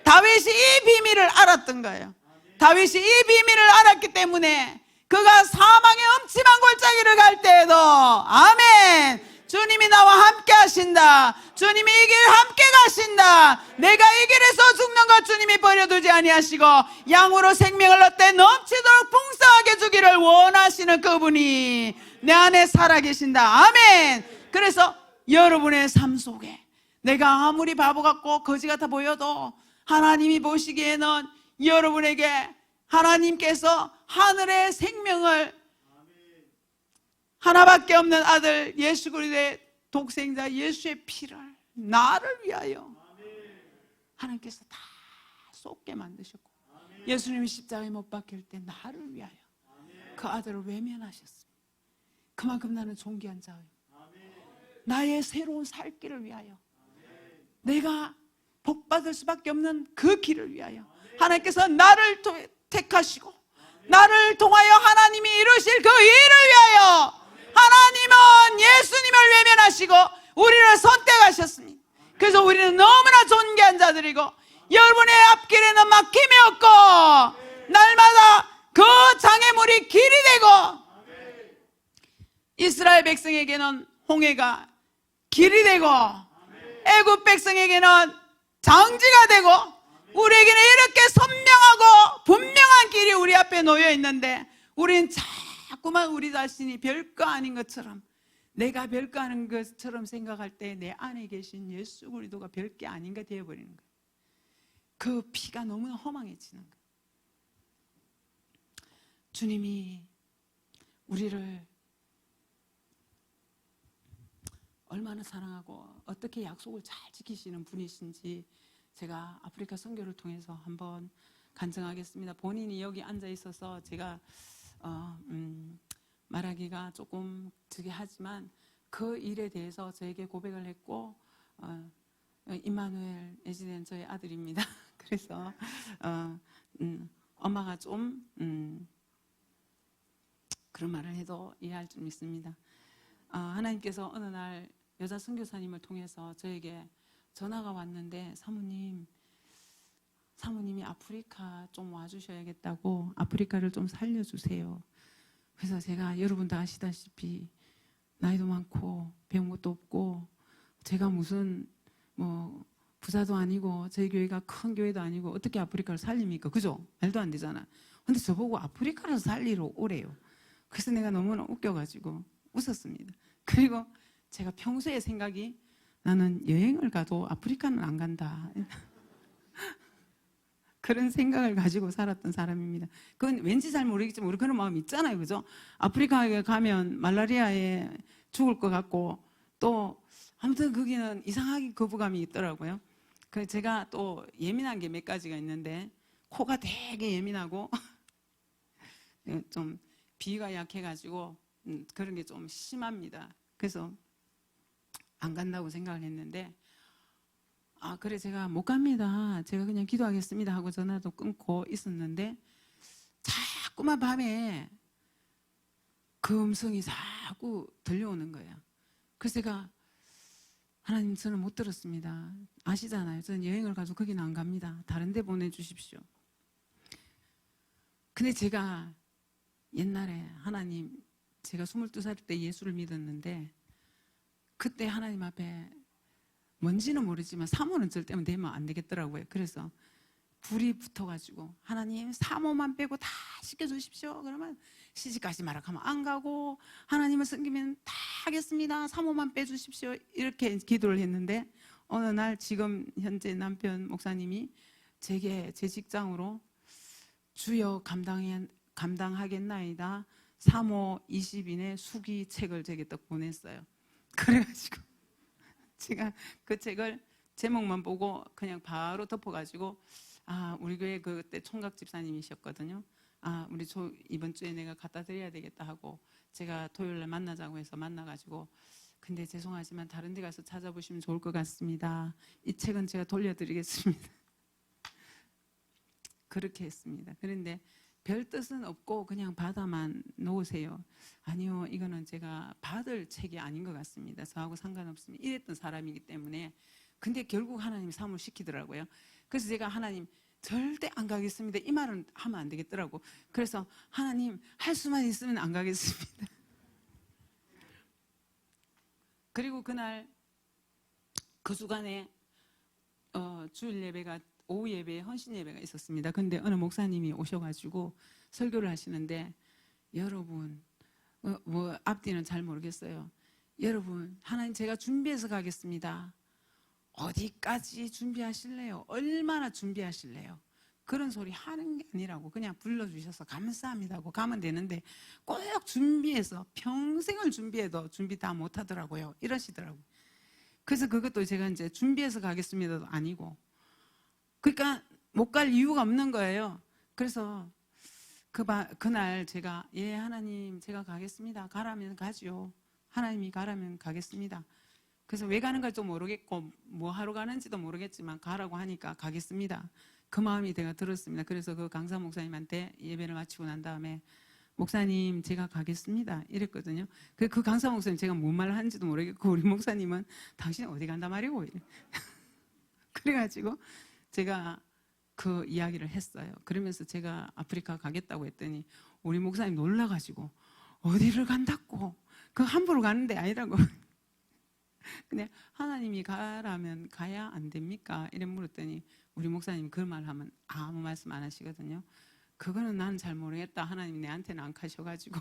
다윗이 이 비밀을 알았던 거예요. 다윗이 이 비밀을 알았기 때문에 그가 사망의 엄침한 골짜기를 갈 때에도 아멘 주님이 나와 함께 하신다. 주님이 이 길 함께 가신다. 내가 이 길에서 죽는 것 주님이 버려두지 아니하시고 양으로 생명을 얻되 넘치도록 풍성하게 주기를 원하시는 그분이 내 안에 살아계신다. 아멘. 그래서 여러분의 삶 속에 내가 아무리 바보 같고 거지 같아 보여도 하나님이 보시기에는 여러분에게 하나님께서 하늘의 생명을 하나밖에 없는 아들 예수 그리스도의 독생자 예수의 피를 나를 위하여 하나님께서 다 쏟게 만드셨고 예수님이 십자가에 못 박힐 때 나를 위하여 그 아들을 외면하셨습니다. 그만큼 나는 존귀한 자예요. 나의 새로운 살 길을 위하여 내가 복받을 수밖에 없는 그 길을 위하여 하나님께서 나를 택하시고 나를 통하여 하나님이 이루실 그 일을 위하여 하나님은 예수님을 외면하시고 우리를 선택하셨습니다. 그래서 우리는 너무나 존귀한 자들이고 여러분의 앞길에는 막힘이 없고 날마다 그 장애물이 길이 되고 이스라엘 백성에게는 홍해가 길이 되고 애굽 백성에게는 장지가 되고 우리에게는 이렇게 선명하고 분명한 길이 우리 앞에 놓여 있는데 우리는 자꾸만 우리 자신이 별거 아닌 것처럼 내가 별거 아닌 것처럼 생각할 때 내 안에 계신 예수 그리스도가 별게 아닌 게 되어버리는 거예요. 그 피가 너무나 허망해지는 거예요. 주님이 우리를 얼마나 사랑하고 어떻게 약속을 잘 지키시는 분이신지 제가 아프리카 선교를 통해서 한번 간증하겠습니다. 본인이 여기 앉아 있어서 제가 말하기가 조금 특이하지만 그 일에 대해서 저에게 고백을 했고 임마누엘 에지덴 저의 아들입니다. 그래서 엄마가 좀 그런 말을 해도 이해할 줄 믿습니다. 하나님께서 어느 날 여자 선교사님을 통해서 저에게 전화가 왔는데 사모님이 아프리카 좀 와주셔야겠다고 아프리카를 좀 살려주세요. 그래서 제가 여러분 다 아시다시피 나이도 많고 배운 것도 없고 제가 무슨 뭐 부자도 아니고 저희 교회가 큰 교회도 아니고 어떻게 아프리카를 살립니까? 그죠? 말도 안 되잖아. 근데 저보고 아프리카를 살리러 오래요. 그래서 내가 너무나 웃겨가지고 웃었습니다. 그리고 제가 평소에 생각이 나는 여행을 가도 아프리카는 안 간다. 그런 생각을 가지고 살았던 사람입니다. 그건 왠지 잘 모르겠지만 우리 그런 마음 있잖아요. 그죠? 아프리카에 가면 말라리아에 죽을 것 같고 또 아무튼 거기는 이상하게 거부감이 있더라고요. 그래서 제가 또 예민한 게 몇 가지가 있는데 코가 되게 예민하고 좀 비위가 약해가지고 그런 게 좀 심합니다. 그래서 안 간다고 생각을 했는데 그래 제가 못 갑니다. 제가 그냥 기도하겠습니다 하고 전화도 끊고 있었는데 자꾸만 밤에 그 음성이 자꾸 들려오는 거예요. 그래서 제가 하나님 저는 못 들었습니다. 아시잖아요. 저는 여행을 가도 거기는 안 갑니다. 다른 데 보내주십시오. 근데 제가 옛날에 하나님 제가 22살 때 예수를 믿었는데 그때 하나님 앞에 뭔지는 모르지만 사모는 절대 되면 안 되겠더라고요. 그래서 불이 붙어가지고 하나님 사모만 빼고 다 시켜주십시오. 그러면 시집가지 마라 하면 안 가고 하나님을 섬기면 다 하겠습니다. 사모만 빼주십시오. 이렇게 기도를 했는데 어느 날 지금 현재 남편 목사님이 제게 제 직장으로 주여 감당하겠나이다. 사모 20인의 수기책을 제게 딱 보냈어요. 그래가지고 제가 그 책을 제목만 보고 그냥 바로 덮어가지고, 아, 우리 교회 그때 총각 집사님이셨거든요. 아, 우리 이번 주에 내가 갖다 드려야 되겠다 하고 제가 토요일 날 만나자고 해서 만나가지고, 근데 죄송하지만 다른 데 가서 찾아보시면 좋을 것 같습니다. 이 책은 제가 돌려드리겠습니다. 그렇게 했습니다. 그런데 별 뜻은 없고 그냥 받아만 놓으세요. 아니요, 이거는 제가 받을 책이 아닌 것 같습니다. 저하고 상관없습니다. 이랬던 사람이기 때문에. 근데 결국 하나님이 사무를 시키더라고요. 그래서 제가 하나님 절대 안 가겠습니다, 이 말은 하면 안 되겠더라고. 그래서 하나님 할 수만 있으면 안 가겠습니다. 그리고 그날 그 주간에 주일 예배가 오후 예배에 헌신 예배가 있었습니다. 근데 어느 목사님이 오셔가지고 설교를 하시는데, 여러분, 뭐 앞뒤는 잘 모르겠어요. 여러분, 하나님 제가 준비해서 가겠습니다. 어디까지 준비하실래요? 얼마나 준비하실래요? 그런 소리 하는 게 아니라고, 그냥 불러주셔서 감사합니다고 가면 되는데 꼭 준비해서 평생을 준비해도 준비 다 못하더라고요. 이러시더라고요. 그래서 그것도 제가 이제 준비해서 가겠습니다도 아니고, 그러니까 못 갈 이유가 없는 거예요. 그래서 그날 제가, 예, 하나님 제가 가겠습니다. 가라면 가지요. 하나님이 가라면 가겠습니다. 그래서 왜 가는 걸도 모르겠고 뭐 하러 가는지도 모르겠지만 가라고 하니까 가겠습니다. 그 마음이 제가 들었습니다. 그래서 그 강사 목사님한테 예배를 마치고 난 다음에, 목사님 제가 가겠습니다 이랬거든요. 그 강사 목사님 제가 뭔 말을 하는지도 모르겠고, 우리 목사님은 당신 어디 간다 말이고 그래가지고 제가 그 이야기를 했어요. 그러면서 제가 아프리카 가겠다고 했더니 우리 목사님 놀라가지고, 어디를 간다고, 그 함부로 가는 데 아니라고. 근데 하나님이 가라면 가야 안 됩니까? 이래 물었더니 우리 목사님이 그 말 하면 아무 말씀 안 하시거든요. 그거는 난 잘 모르겠다, 하나님이 내한테는 안 가셔가지고.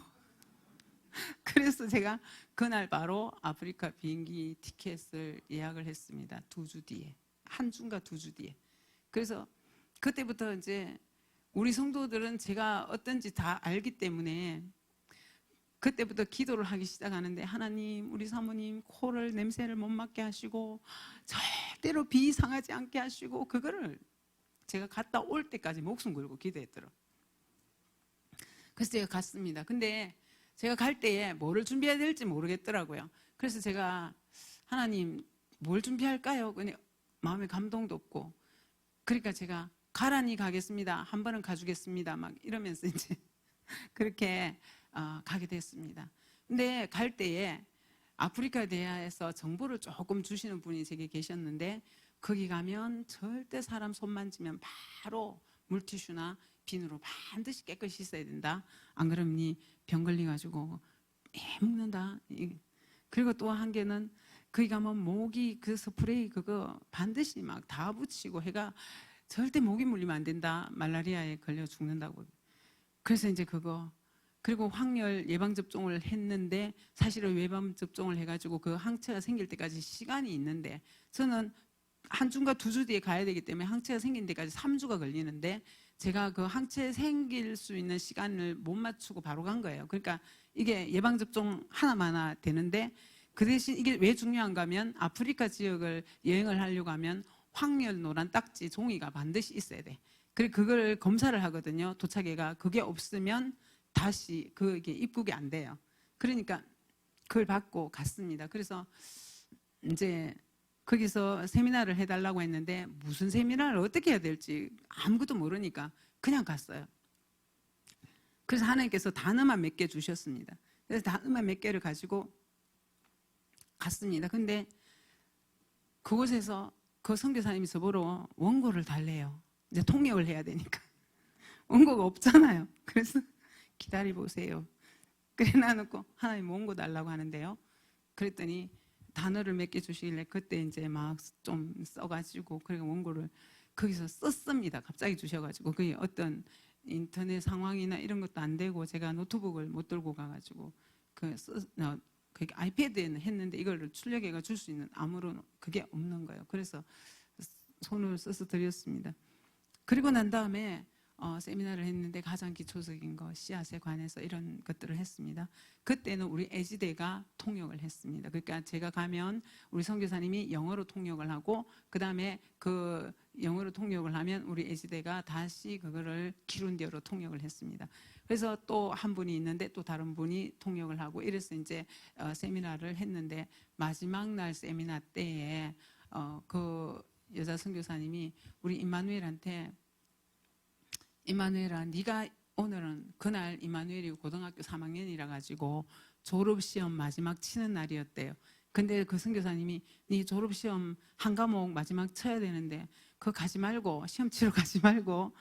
그래서 제가 그날 바로 아프리카 비행기 티켓을 예약을 했습니다. 2주 뒤에, 한 주인가 2주 뒤에. 그래서 그때부터 이제 우리 성도들은 제가 어떤지 다 알기 때문에 그때부터 기도를 하기 시작하는데, 하나님 우리 사모님 코를 냄새를 못 맡게 하시고 절대로 비 상하지 않게 하시고, 그거를 제가 갔다 올 때까지 목숨 걸고 기도했더라고요. 그래서 제가 갔습니다. 근데 제가 갈 때에 뭐를 준비해야 될지 모르겠더라고요. 그래서 제가, 하나님 뭘 준비할까요? 그냥 마음에 감동도 없고, 그러니까 제가 가라니 가겠습니다, 한 번은 가주겠습니다 막 이러면서 이제 그렇게 가게 됐습니다. 근데 갈 때에 아프리카 대하에서 정보를 조금 주시는 분이 제게 계셨는데, 거기 가면 절대 사람 손 만지면 바로 물티슈나 비누로 반드시 깨끗이 씻어야 된다. 안 그러면 병 걸려가지고 먹는다. 그리고 또 한 개는, 거기 가면 모기 그 스프레이 그거 반드시 막 다 붙이고 해가, 절대 모기 물리면 안 된다, 말라리아에 걸려 죽는다고. 그래서 이제 그거, 그리고 확열 예방접종을 했는데, 사실은 예방접종을 해가지고 그 항체가 생길 때까지 시간이 있는데, 저는 한 주인가 2주 뒤에 가야 되기 때문에 항체가 생긴 데까지 3주가 걸리는데, 제가 그 항체 생길 수 있는 시간을 못 맞추고 바로 간 거예요. 그러니까 이게 예방접종 하나마나 되는데, 그 대신 이게 왜 중요한가 하면, 아프리카 지역을 여행을 하려고 하면 확열 노란 딱지 종이가 반드시 있어야 돼. 그리고 그걸 검사를 하거든요, 도착해가. 그게 없으면 다시 그게 입국이 안 돼요. 그러니까 그걸 받고 갔습니다. 그래서 이제 거기서 세미나를 해달라고 했는데, 무슨 세미나를 어떻게 해야 될지 아무것도 모르니까 그냥 갔어요. 그래서 하나님께서 단어만 몇 개 주셨습니다. 그래서 단어만 몇 개를 가지고 갔습니다. 근데 그곳에서 그 선교사님이 저보러 원고를 달래요. 이제 통역을 해야 되니까. 원고가 없잖아요. 그래서 기다려보세요. 그래 놔놓고, 하나님 원고 달라고 하는데요. 그랬더니 단어를 몇 개 주시길래 그때 이제 막 좀 써가지고, 그리고 원고를 거기서 썼습니다. 갑자기 주셔가지고, 그게 어떤 인터넷 상황이나 이런 것도 안 되고, 제가 노트북을 못 들고 가가지고 그게 아이패드에는 했는데, 이걸 출력해가 줄 수 있는 아무런 그게 없는 거예요. 그래서 손을 써서 드렸습니다. 그리고 난 다음에 세미나를 했는데 가장 기초적인 거 씨앗에 관해서 이런 것들을 했습니다. 그때는 우리 애지대가 통역을 했습니다. 그러니까 제가 가면 우리 선교사님이 영어로 통역을 하고 그 다음에 그 영어로 통역을 하면 우리 애지대가 다시 그거를 기룬디어로 통역을 했습니다. 그래서 또 한 분이 있는데 또 다른 분이 통역을 하고 이래서 이제 세미나를 했는데 마지막 날 세미나 때에 그 여자 선교사님이 우리 임마누엘한테 임마누엘아, 네가 오늘은 그날 임마누엘이 고등학교 3학년이라 가지고 졸업시험 마지막 치는 날이었대요. 근데 그 선교사님이 네 졸업시험 한 과목 마지막 쳐야 되는데 그거 가지 말고 시험 치러 가지 말고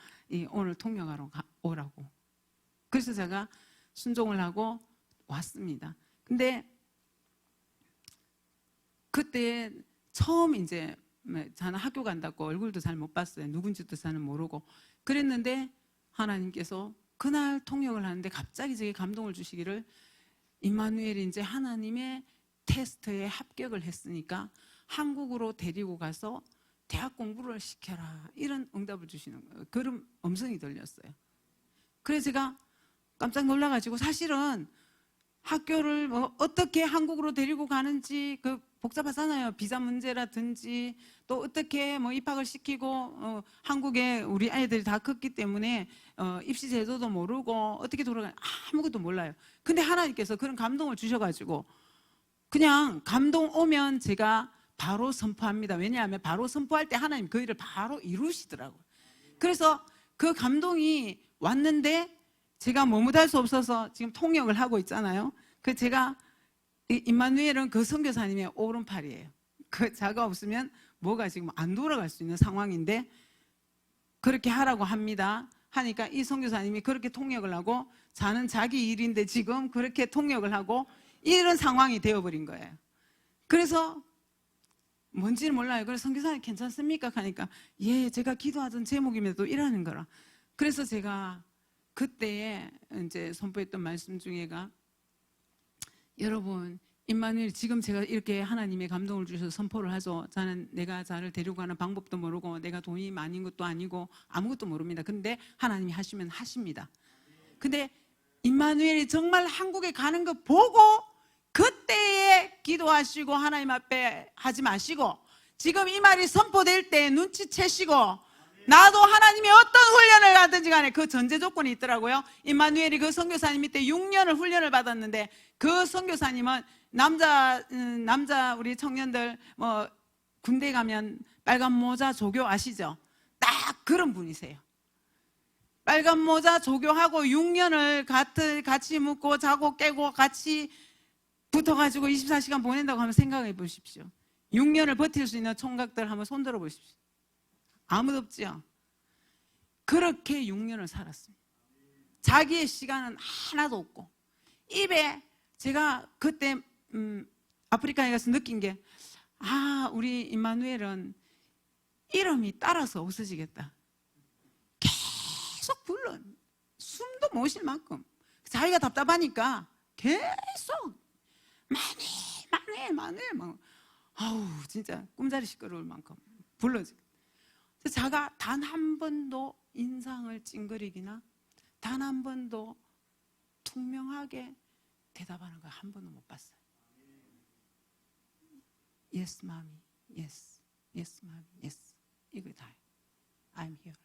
오늘 통역하러 오라고. 그래서 제가 순종을 하고 왔습니다. 근데 그때 처음 이제 저는 학교 간다고 얼굴도 잘 못 봤어요. 누군지도 잘 모르고 그랬는데 하나님께서 그날 통역을 하는데 갑자기 제게 감동을 주시기를 임마누엘이 이제 하나님의 테스트에 합격을 했으니까 한국으로 데리고 가서 대학 공부를 시켜라 이런 응답을 주시는 거예요. 그런 음성이 들렸어요. 그래서 제가 깜짝 놀라가지고 사실은 학교를 뭐 어떻게 한국으로 데리고 가는지 그 복잡하잖아요. 비자 문제라든지 또 어떻게 뭐 입학을 시키고 한국에 우리 아이들이 다 컸기 때문에 입시 제도도 모르고 어떻게 돌아가 아무것도 몰라요. 근데 하나님께서 그런 감동을 주셔가지고 그냥 감동 오면 제가 바로 선포합니다. 왜냐하면 바로 선포할 때 하나님 그 일을 바로 이루시더라고요. 그래서 그 감동이 왔는데 제가 머무달 수 없어서 지금 통역을 하고 있잖아요. 그 제가 임마누엘은 그 선교사님의 오른팔이에요. 그 자가 없으면 뭐가 지금 안 돌아갈 수 있는 상황인데 그렇게 하라고 합니다. 하니까 이 선교사님이 그렇게 통역을 하고 자는 자기 일인데 지금 그렇게 통역을 하고 이런 상황이 되어버린 거예요. 그래서 뭔지는 몰라요. 그래서 선교사님 괜찮습니까? 하니까 예, 제가 기도하던 제목임에도 이러는 거라. 그래서 제가 그때에 이제 선포했던 말씀 중에가 여러분 임마누엘 지금 제가 이렇게 하나님의 감동을 주셔서 선포를 하죠. 저는 내가 자를 데리고 가는 방법도 모르고 내가 돈이 많은 것도 아니고 아무것도 모릅니다. 근데 하나님이 하시면 하십니다. 근데 임마누엘이 정말 한국에 가는 거 보고 그때에 기도하시고 하나님 앞에 하지 마시고 지금 이 말이 선포될 때 눈치채시고 나도 하나님이 어떤 훈련을 가든지 간에 그 전제 조건이 있더라고요. 임마누엘이 그 선교사님 밑에 6년을 훈련을 받았는데 그 선교사님은 남자 우리 청년들 뭐 군대 가면 빨간 모자 조교 아시죠? 딱 그런 분이세요. 빨간 모자 조교하고 6년을 같이 묵고 자고 깨고 같이 붙어가지고 24시간 보낸다고 하면 생각해 보십시오. 6년을 버틸 수 있는 총각들 한번 손들어 보십시오. 아무도 없지요. 그렇게 6년을 살았습니다. 자기의 시간은 하나도 없고 입에 제가 그때 아프리카에 가서 느낀 게 우리 임마누엘은 이름이 따라서 없어지겠다. 계속 불러 숨도 못 쉴 만큼 자기가 답답하니까 계속 마누엘 막 진짜 꿈자리 시끄러울 만큼 불러지. 자가 단 한 번도 인상을 찡그리기나 단 한 번도 투명하게 대답하는 거 한 번도 못 봤어요. Yes, mommy. Yes. Yes, mommy. Yes. 이거 다예요. I'm here.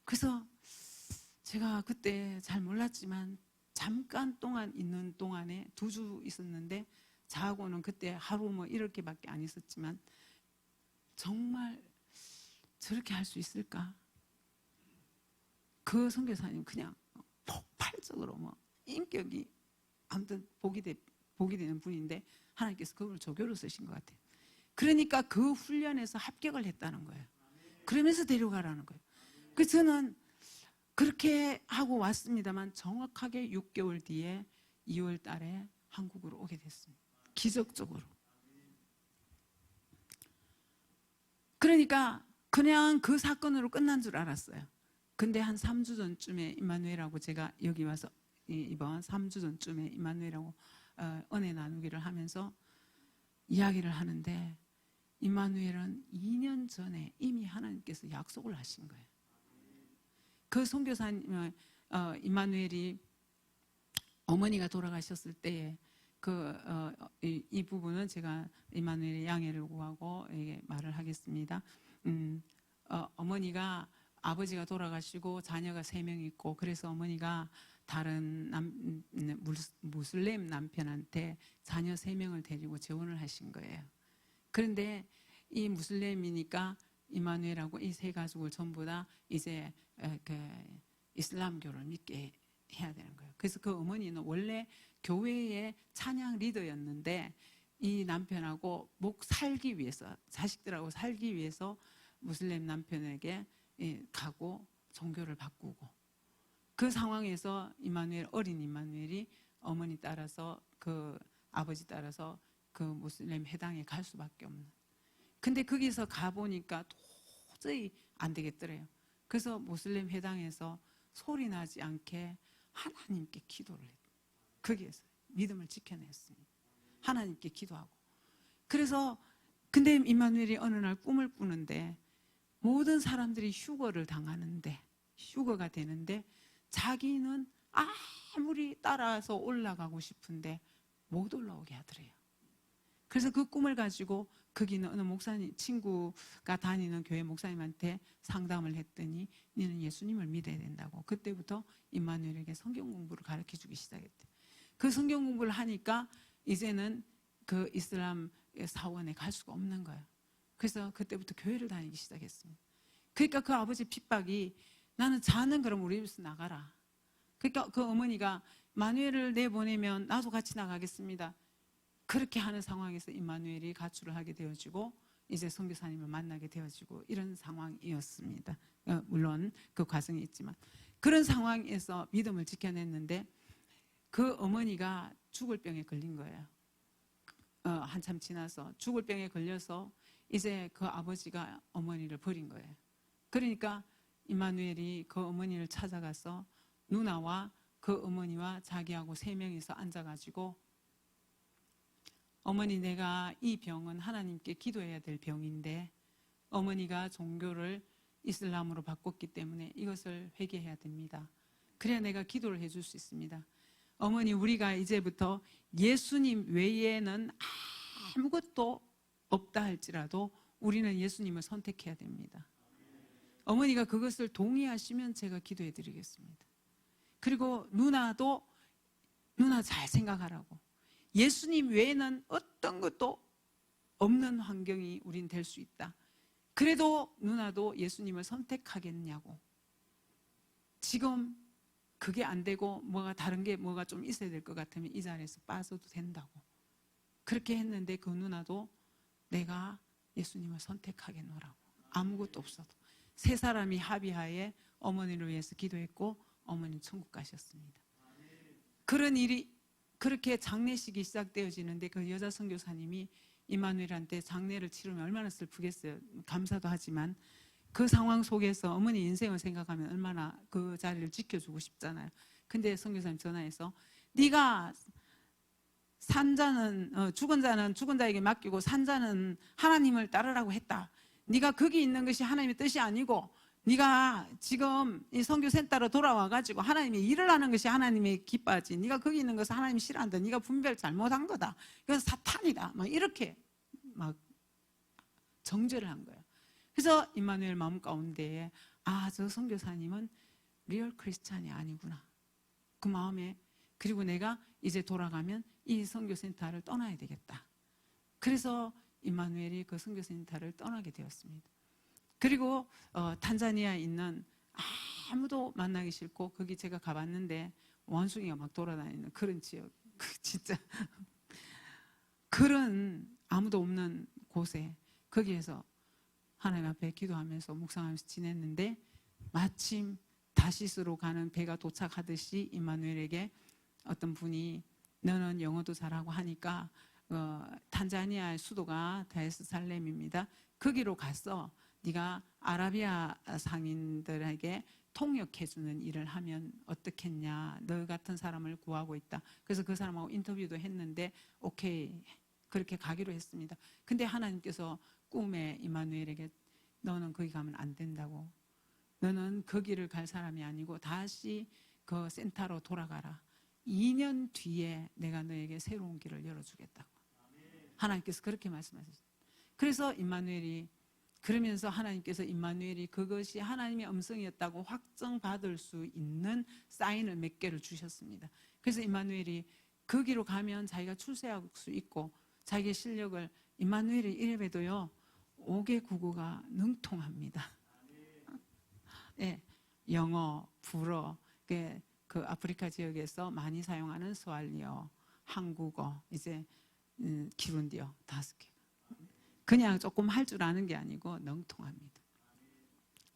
그래서 제가 그때 잘 몰랐지만 잠깐 동안 있는 동안에 2주 있었는데 자하고는 그때 하루 뭐 이렇게밖에 안 있었지만 정말 저렇게 할 수 있을까? 그 선교사님 그냥 폭발적으로 뭐 인격이 아무튼 복이 되는 분인데 하나님께서 그걸 조교로 쓰신 것 같아요. 그러니까 그 훈련에서 합격을 했다는 거예요. 그러면서 데려가라는 거예요. 그래서 저는 그렇게 하고 왔습니다만 정확하게 6개월 뒤에 2월 달에 한국으로 오게 됐습니다. 기적적으로. 그러니까 그냥 그 사건으로 끝난 줄 알았어요. 근데 한 3주 전쯤에 임마누엘하고 제가 여기 와서 이번 3주 전쯤에 임마누엘하고 은혜 나누기를 하면서 이야기를 하는데 임마누엘은 2년 전에 이미 하나님께서 약속을 하신 거예요. 그 선교사님 임마누엘이 어머니가 돌아가셨을 때에 이 부분은 제가 임마누엘의 양해를 구하고 말을 하겠습니다. 어머니가 아버지가 돌아가시고 자녀가 3명 있고, 그래서 어머니가 다른 무슬림 남편한테 자녀 3명을 데리고 재혼을 하신 거예요. 그런데 이 무슬림이니까 임마누엘하고 이 3가족을 전부 다 이제 이슬람교를 믿게 해야 되는 거예요. 그래서 그 어머니는 원래 교회의 찬양 리더였는데 이 남편하고 살기 위해서, 자식들하고 살기 위해서 무슬림 남편에게 가고 종교를 바꾸고, 그 상황에서 어린 임마누엘이 어머니 따라서 그 아버지 따라서 그 무슬림 회당에 갈 수밖에 없는. 근데 거기서 가보니까 도저히 안 되겠더래요. 그래서 무슬림 회당에서 소리 나지 않게 하나님께 기도를 했어요. 거기에서 믿음을 지켜냈습니다. 하나님께 기도하고. 그래서 근데 임마누엘이 어느 날 꿈을 꾸는데 모든 사람들이 휴거를 당하는데, 휴거가 되는데 자기는 아무리 따라서 올라가고 싶은데 못 올라오게 하더래요. 그래서 그 꿈을 가지고 거기는 어느 목사님, 친구가 다니는 교회 목사님한테 상담을 했더니 너는 예수님을 믿어야 된다고. 그때부터 임마누엘에게 성경 공부를 가르쳐 주기 시작했대요. 그 성경 공부를 하니까 이제는 그 이슬람 사원에 갈 수가 없는 거예요. 그래서 그때부터 교회를 다니기 시작했습니다. 그러니까 그 아버지 핍박이, 나는 자는 그럼 우리 집에서 나가라. 그러니까 그 어머니가 마누엘을 내보내면 나도 같이 나가겠습니다. 그렇게 하는 상황에서 임마누엘이 가출을 하게 되어지고 이제 선교사님을 만나게 되어지고 이런 상황이었습니다. 물론 그 과정이 있지만 그런 상황에서 믿음을 지켜냈는데 그 어머니가 죽을 병에 걸린 거예요. 한참 지나서 죽을 병에 걸려서 이제 그 아버지가 어머니를 버린 거예요. 그러니까 임마누엘이 그 어머니를 찾아가서 누나와 그 어머니와 자기하고 3명이서 앉아가지고, 어머니, 내가 이 병은 하나님께 기도해야 될 병인데 어머니가 종교를 이슬람으로 바꿨기 때문에 이것을 회개해야 됩니다. 그래야 내가 기도를 해줄 수 있습니다. 어머니, 우리가 이제부터 예수님 외에는 아무것도 없다 할지라도 우리는 예수님을 선택해야 됩니다. 어머니가 그것을 동의하시면 제가 기도해 드리겠습니다. 그리고 누나 잘 생각하라고. 예수님 외에는 어떤 것도 없는 환경이 우린 될 수 있다. 그래도 누나도 예수님을 선택하겠냐고. 지금 그게 안 되고 다른 게 좀 있어야 될 것 같으면 이 자리에서 빠져도 된다고. 그렇게 했는데 그 누나도 내가 예수님을 선택하겠노라고. 아무것도 없어도. 3사람이 합의하에 어머니를 위해서 기도했고 어머니는 천국 가셨습니다. 그런 일이 그렇게 장례식이 시작되어지는데 그 여자 선교사님이 임마누엘한테 장례를 치르면 얼마나 슬프겠어요. 감사도 하지만 그 상황 속에서 어머니 인생을 생각하면 얼마나 그 자리를 지켜주고 싶잖아요. 근데 선교사님 전화해서 네가 산 자는 죽은 자는 죽은 자에게 맡기고 산 자는 하나님을 따르라고 했다. 네가 거기 있는 것이 하나님의 뜻이 아니고 네가 지금 이 선교센터로 돌아와가지고 하나님이 일을 하는 것이 하나님의 기뻐하지. 네가 거기 있는 것을 하나님이 싫어한다. 네가 분별 잘못한 거다. 그래서 사탄이다. 막 이렇게 막 정죄를 한 거예요. 그래서 임마누엘 마음 가운데에 저 선교사님은 리얼 크리스찬이 아니구나. 그 마음에, 그리고 내가 이제 돌아가면 이 선교센터를 떠나야 되겠다. 그래서 임마누엘이 그 선교센터를 떠나게 되었습니다. 그리고 탄자니아에 있는 아무도 만나기 싫고 거기 제가 가봤는데 원숭이가 막 돌아다니는 그런 지역, 진짜 그런 아무도 없는 곳에 거기에서 하나님 앞에 기도하면서 묵상하면서 지냈는데 마침 다시스로 가는 배가 도착하듯이 임마누엘에게 어떤 분이 너는 영어도 잘하고 하니까 탄자니아의 수도가 다레스살렘입니다. 거기로 가서 네가 아라비아 상인들에게 통역해주는 일을 하면 어떻겠냐. 너 같은 사람을 구하고 있다. 그래서 그 사람하고 인터뷰도 했는데 오케이, 그렇게 가기로 했습니다. 근데 하나님께서 꿈에 임마누엘에게 너는 거기 가면 안 된다고, 너는 거기를 갈 사람이 아니고 다시 그 센터로 돌아가라. 2년 뒤에 내가 너에게 새로운 길을 열어주겠다고 하나님께서 그렇게 말씀하셨어요. 그래서 임마누엘이, 그러면서 하나님께서 임마누엘이 그것이 하나님의 음성이었다고 확정받을 수 있는 사인을 몇 개를 주셨습니다. 그래서 임마누엘이 거기로 가면 자기가 출세할 수 있고 자기의 실력을, 임마누엘이 이래봬도요 5개 국어가 능통합니다. 예, 영어, 불어, 그 아프리카 지역에서 많이 사용하는 스왈리어, 한국어, 이제 기룬디어 5개. 그냥 조금 할 줄 아는 게 아니고 능통합니다.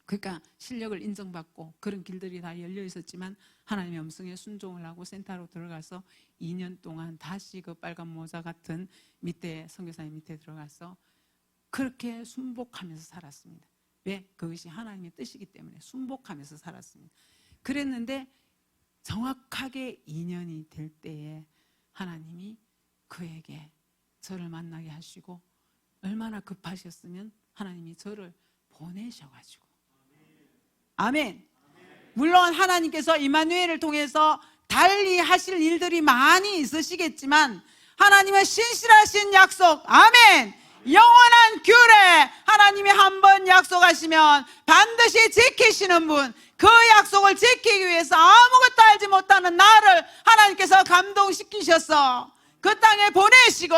그러니까 실력을 인정받고 그런 길들이 다 열려 있었지만 하나님의 음성에 순종을 하고 센터로 들어가서 2년 동안 다시 그 빨간 모자 같은 밑에, 선교사님 밑에 들어가서 그렇게 순복하면서 살았습니다. 왜? 그것이 하나님의 뜻이기 때문에 순복하면서 살았습니다. 그랬는데 정확하게 2년이 될 때에 하나님이 그에게 저를 만나게 하시고, 얼마나 급하셨으면 하나님이 저를 보내셔가지고, 아멘. 물론 하나님께서 임마누엘을 통해서 달리 하실 일들이 많이 있으시겠지만 하나님의 신실하신 약속, 아멘, 영원한 규례, 하나님이 한번 약속하시면 반드시 지키시는 분, 그 약속을 지키기 위해서 아무것도 알지 못하는 나를 하나님께서 감동시키셔서 그 땅에 보내시고,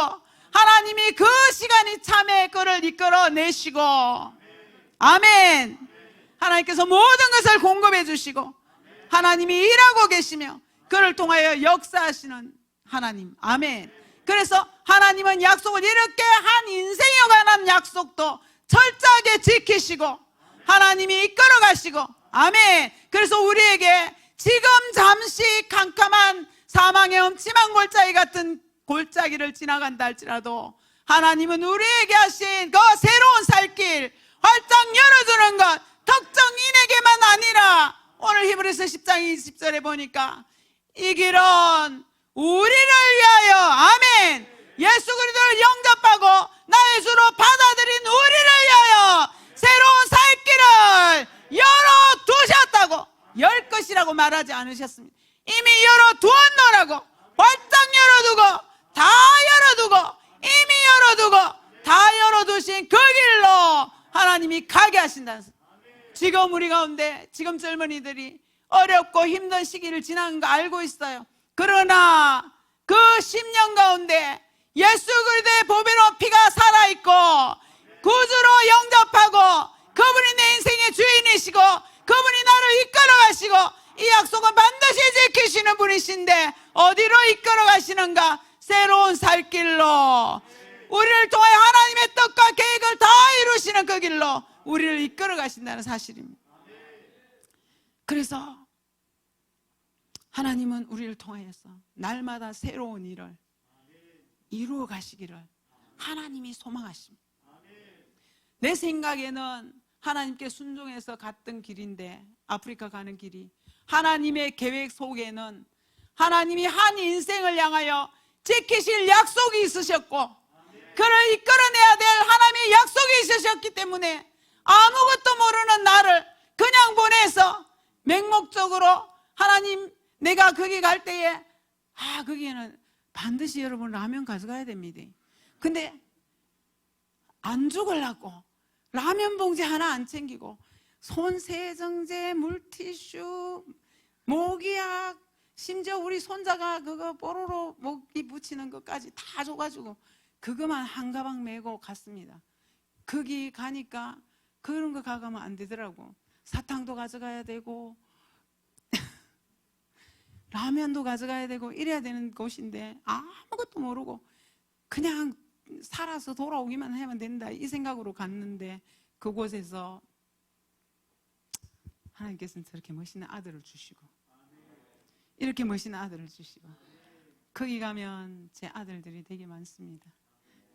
하나님이 그 시간이 참에 그를 이끌어내시고, 아멘. 하나님께서 모든 것을 공급해 주시고 하나님이 일하고 계시며 그를 통하여 역사하시는 하나님, 아멘. 그래서 하나님은 약속을, 이렇게 한 인생에 관한 약속도 철저하게 지키시고 하나님이 이끌어 가시고, 아멘. 그래서 우리에게 지금 잠시 캄캄한 사망의 음침한 골짜기 같은 골짜기를 지나간다 할지라도 하나님은 우리에게 하신 그 새로운 살길 활짝 열어주는 것, 특정인에게만 아니라 오늘 히브리서 10장 20절에 보니까 이 길은 우리를 위하여, 아멘, 예수 그리스도를 영접하고 나의 주로 받아들인 우리를 위하여 새로운 살 길을 열어두셨다고, 열 것이라고 말하지 않으셨습니다. 이미 열어두었노라고, 활짝 열어두고 다 열어두고 이미 열어두고 다 열어두신 그 길로 하나님이 가게 하신다는, 지금 우리 가운데 지금 젊은이들이 어렵고 힘든 시기를 지나는 거 알고 있어요. 그러나 그 10년 가운데 예수 그리스도의 보배로운 피가 살아있고 구주로 영접하고 그분이 내 인생의 주인이시고 그분이 나를 이끌어 가시고 이 약속은 반드시 지키시는 분이신데 어디로 이끌어 가시는가? 새로운 살 길로, 우리를 통해 하나님의 뜻과 계획을 다 이루시는 그 길로 우리를 이끌어 가신다는 사실입니다. 그래서 하나님은 우리를 통하여서 날마다 새로운 일을 이루어 가시기를 하나님이 소망하십니다. 내 생각에는 하나님께 순종해서 갔던 길인데, 아프리카 가는 길이 하나님의 계획 속에는 하나님이 한 인생을 향하여 지키실 약속이 있으셨고 그를 이끌어내야 될 하나님의 약속이 있으셨기 때문에 아무것도 모르는 나를 그냥 보내서 맹목적으로, 하나님 내가 거기 갈 때에 거기에는 반드시 여러분 라면 가져가야 됩니다. 근데 안 죽으려고 라면 봉지 하나 안 챙기고 손세정제, 물티슈, 모기약, 심지어 우리 손자가 그거 뽀로로 모기 붙이는 것까지 다 줘가지고 그것만 한 가방 메고 갔습니다. 거기 가니까 그런 거 가가면 안 되더라고. 사탕도 가져가야 되고 라면도 가져가야 되고 이래야 되는 곳인데 아무것도 모르고 그냥 살아서 돌아오기만 하면 된다 이 생각으로 갔는데, 그곳에서 하나님께서는 저렇게 멋있는 아들을 주시고 이렇게 멋있는 아들을 주시고, 거기 가면 제 아들들이 되게 많습니다.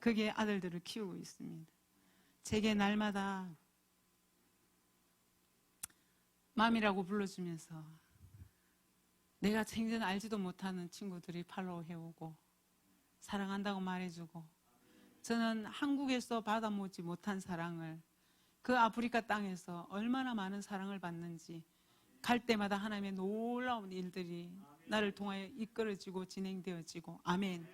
거기에 아들들을 키우고 있습니다. 제게 날마다 맘이라고 불러주면서 내가 생전 알지도 못하는 친구들이 팔로우 해오고 사랑한다고 말해주고 저는 한국에서 받아보지 못한 사랑을, 그 아프리카 땅에서 얼마나 많은 사랑을 받는지, 갈 때마다 하나님의 놀라운 일들이 나를 통하여 이끌어지고 진행되어지고. 아멘.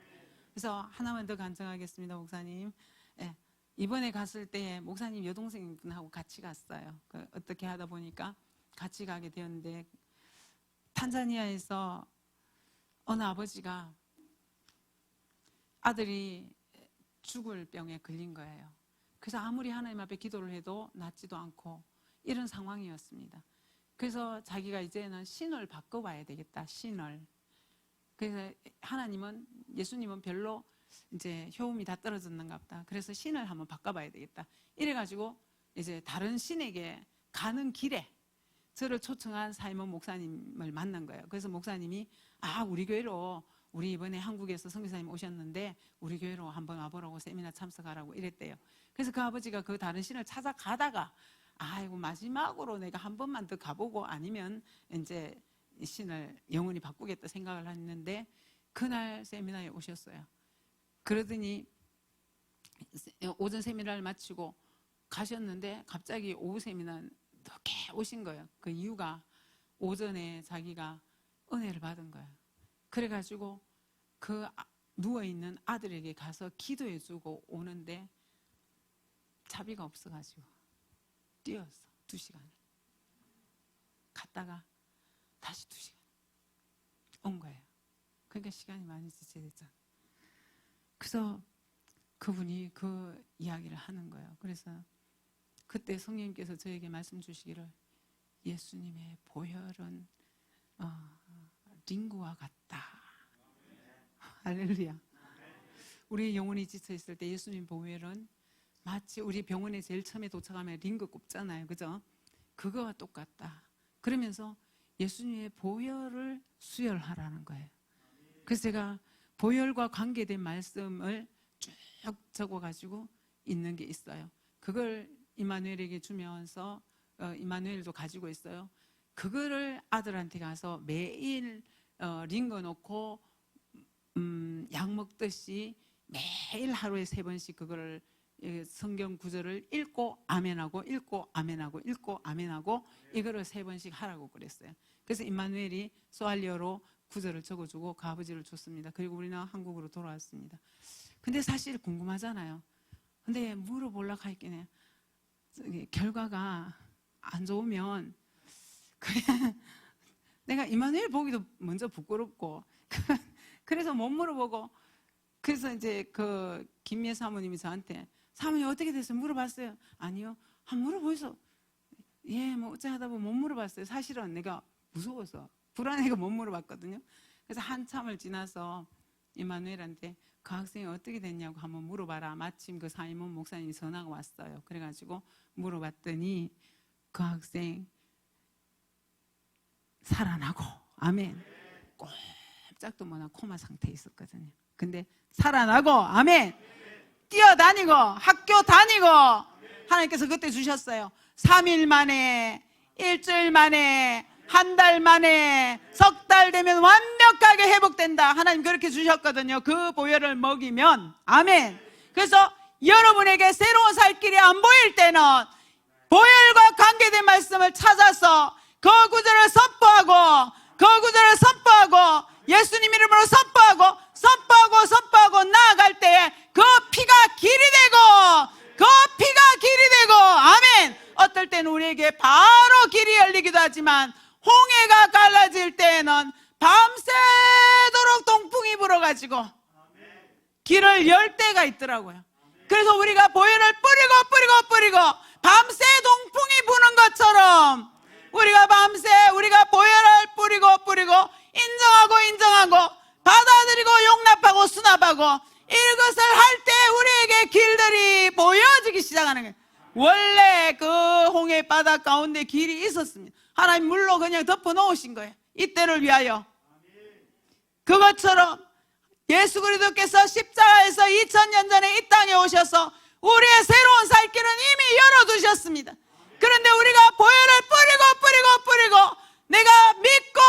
그래서 하나만 더 간증하겠습니다, 목사님. 예, 이번에 갔을 때 목사님 여동생분하고 같이 갔어요. 어떻게 하다 보니까 같이 가게 되었는데, 탄자니아에서 어느 아버지가 아들이 죽을 병에 걸린 거예요. 그래서 아무리 하나님 앞에 기도를 해도 낫지도 않고 이런 상황이었습니다. 그래서 자기가 이제는 신을 바꿔봐야 되겠다, 신을. 그래서 하나님은, 예수님은 별로 이제 효험이 다 떨어졌는가 보다. 그래서 신을 한번 바꿔봐야 되겠다. 이래가지고 이제 다른 신에게 가는 길에 저를 초청한 사이먼 목사님을 만난 거예요. 그래서 목사님이 우리 교회로, 우리 이번에 한국에서 선교사님 오셨는데 우리 교회로 한번 와보라고, 세미나 참석하라고 이랬대요. 그래서 그 아버지가 그 다른 신을 찾아가다가 아이고 마지막으로 내가 한 번만 더 가보고 아니면 이제 이 신을 영원히 바꾸겠다 생각을 했는데, 그날 세미나에 오셨어요. 그러더니 오전 세미나를 마치고 가셨는데 갑자기 오후 세미나에 늦게 오신 거예요. 그 이유가 오전에 자기가 은혜를 받은 거예요. 그래가지고 그 누워있는 아들에게 가서 기도해주고 오는데 차비가 없어가지고 뛰었어. 2시간을 갔다가 다시 2시간 온 거예요. 그러니까 시간이 많이 지체됐잖아. 그래서 그분이 그 이야기를 하는 거예요. 그래서 그때 성령님께서 저에게 말씀 주시기를, 예수님의 보혈은 링구와 같다. 할렐루야. 우리 영혼이 지쳐 있을 때 예수님 보혈은 마치 우리 병원에 제일 처음에 도착하면 링거 꼽잖아요, 그죠? 그거와 똑같다. 그러면서 예수님의 보혈을 수혈하라는 거예요. 그래서 제가 보혈과 관계된 말씀을 쭉 적어가지고 있는 게 있어요. 그걸 이마누엘에게 주면서 이마누엘도 가지고 있어요. 그거를 아들한테 가서 매일 링거 놓고 약 먹듯이 매일 하루에 3번씩 그거를 성경 구절을 읽고 아멘하고 읽고 아멘하고 읽고 아멘하고 이거를 3번씩 하라고 그랬어요. 그래서 임마누엘이 소알리어로 구절을 적어주고 그 아버지를 줬습니다. 그리고 우리는 한국으로 돌아왔습니다. 근데 사실 궁금하잖아요. 근데 물어보려고 했긴 해요. 결과가 안 좋으면 그냥 내가 임마누엘 보기도 먼저 부끄럽고 그래서 못 물어보고, 그래서 이제 그 김미애 사모님이 저한테 사모님 어떻게 됐어요? 물어봤어요? 아니요. 한번 물어보이소. 예, 뭐 어째 하다 보면 못 물어봤어요. 사실은 내가 무서워서 불안해가 못 물어봤거든요. 그래서 한참을 지나서 임마누엘한테 그 학생이 어떻게 됐냐고 한번 물어봐라. 마침 그 사이먼 목사님이 전화가 왔어요. 그래가지고 물어봤더니 그 학생 살아나고, 아멘. 꼼짝도 못하고 코마 상태에 있었거든요. 근데 살아나고, 아멘. 뛰어다니고 학교 다니고 하나님께서 그때 주셨어요. 3일 만에, 일주일 만에, 한 달 만에, 석 달 되면 완벽하게 회복된다. 하나님 그렇게 주셨거든요. 그 보혈을 먹이면. 아멘. 그래서 여러분에게 새로운 살 길이 안 보일 때는 보혈과 관계된 말씀을 찾아서 그 구절을 선포하고, 그 구절을 선포하고, 예수님 이름으로 선포하고 나아갈 때에 그 피가 길이 되고, 그 피가 길이 되고, 아멘. 어떨 때는 우리에게 바로 길이 열리기도 하지만 홍해가 갈라질 때에는 밤새도록 동풍이 불어가지고 길을 열 때가 있더라고요. 그래서 우리가 보혈을 뿌리고 밤새 동풍이 부는 것처럼 우리가 밤새 우리가 보혈을 뿌리고 인정하고 받아들이고 용납하고 수납하고 이것을 할 때 우리에게 길들이 보여지기 시작하는 거예요. 원래 그 홍해 바다 가운데 길이 있었습니다. 하나님 물로 그냥 덮어 놓으신 거예요. 이때를 위하여. 그것처럼 예수 그리스도께서 십자가에서 2000년 전에 이 땅에 오셔서 우리의 새로운 살 길은 이미 열어두셨습니다. 그런데 우리가 보혈을 뿌리고 내가 믿고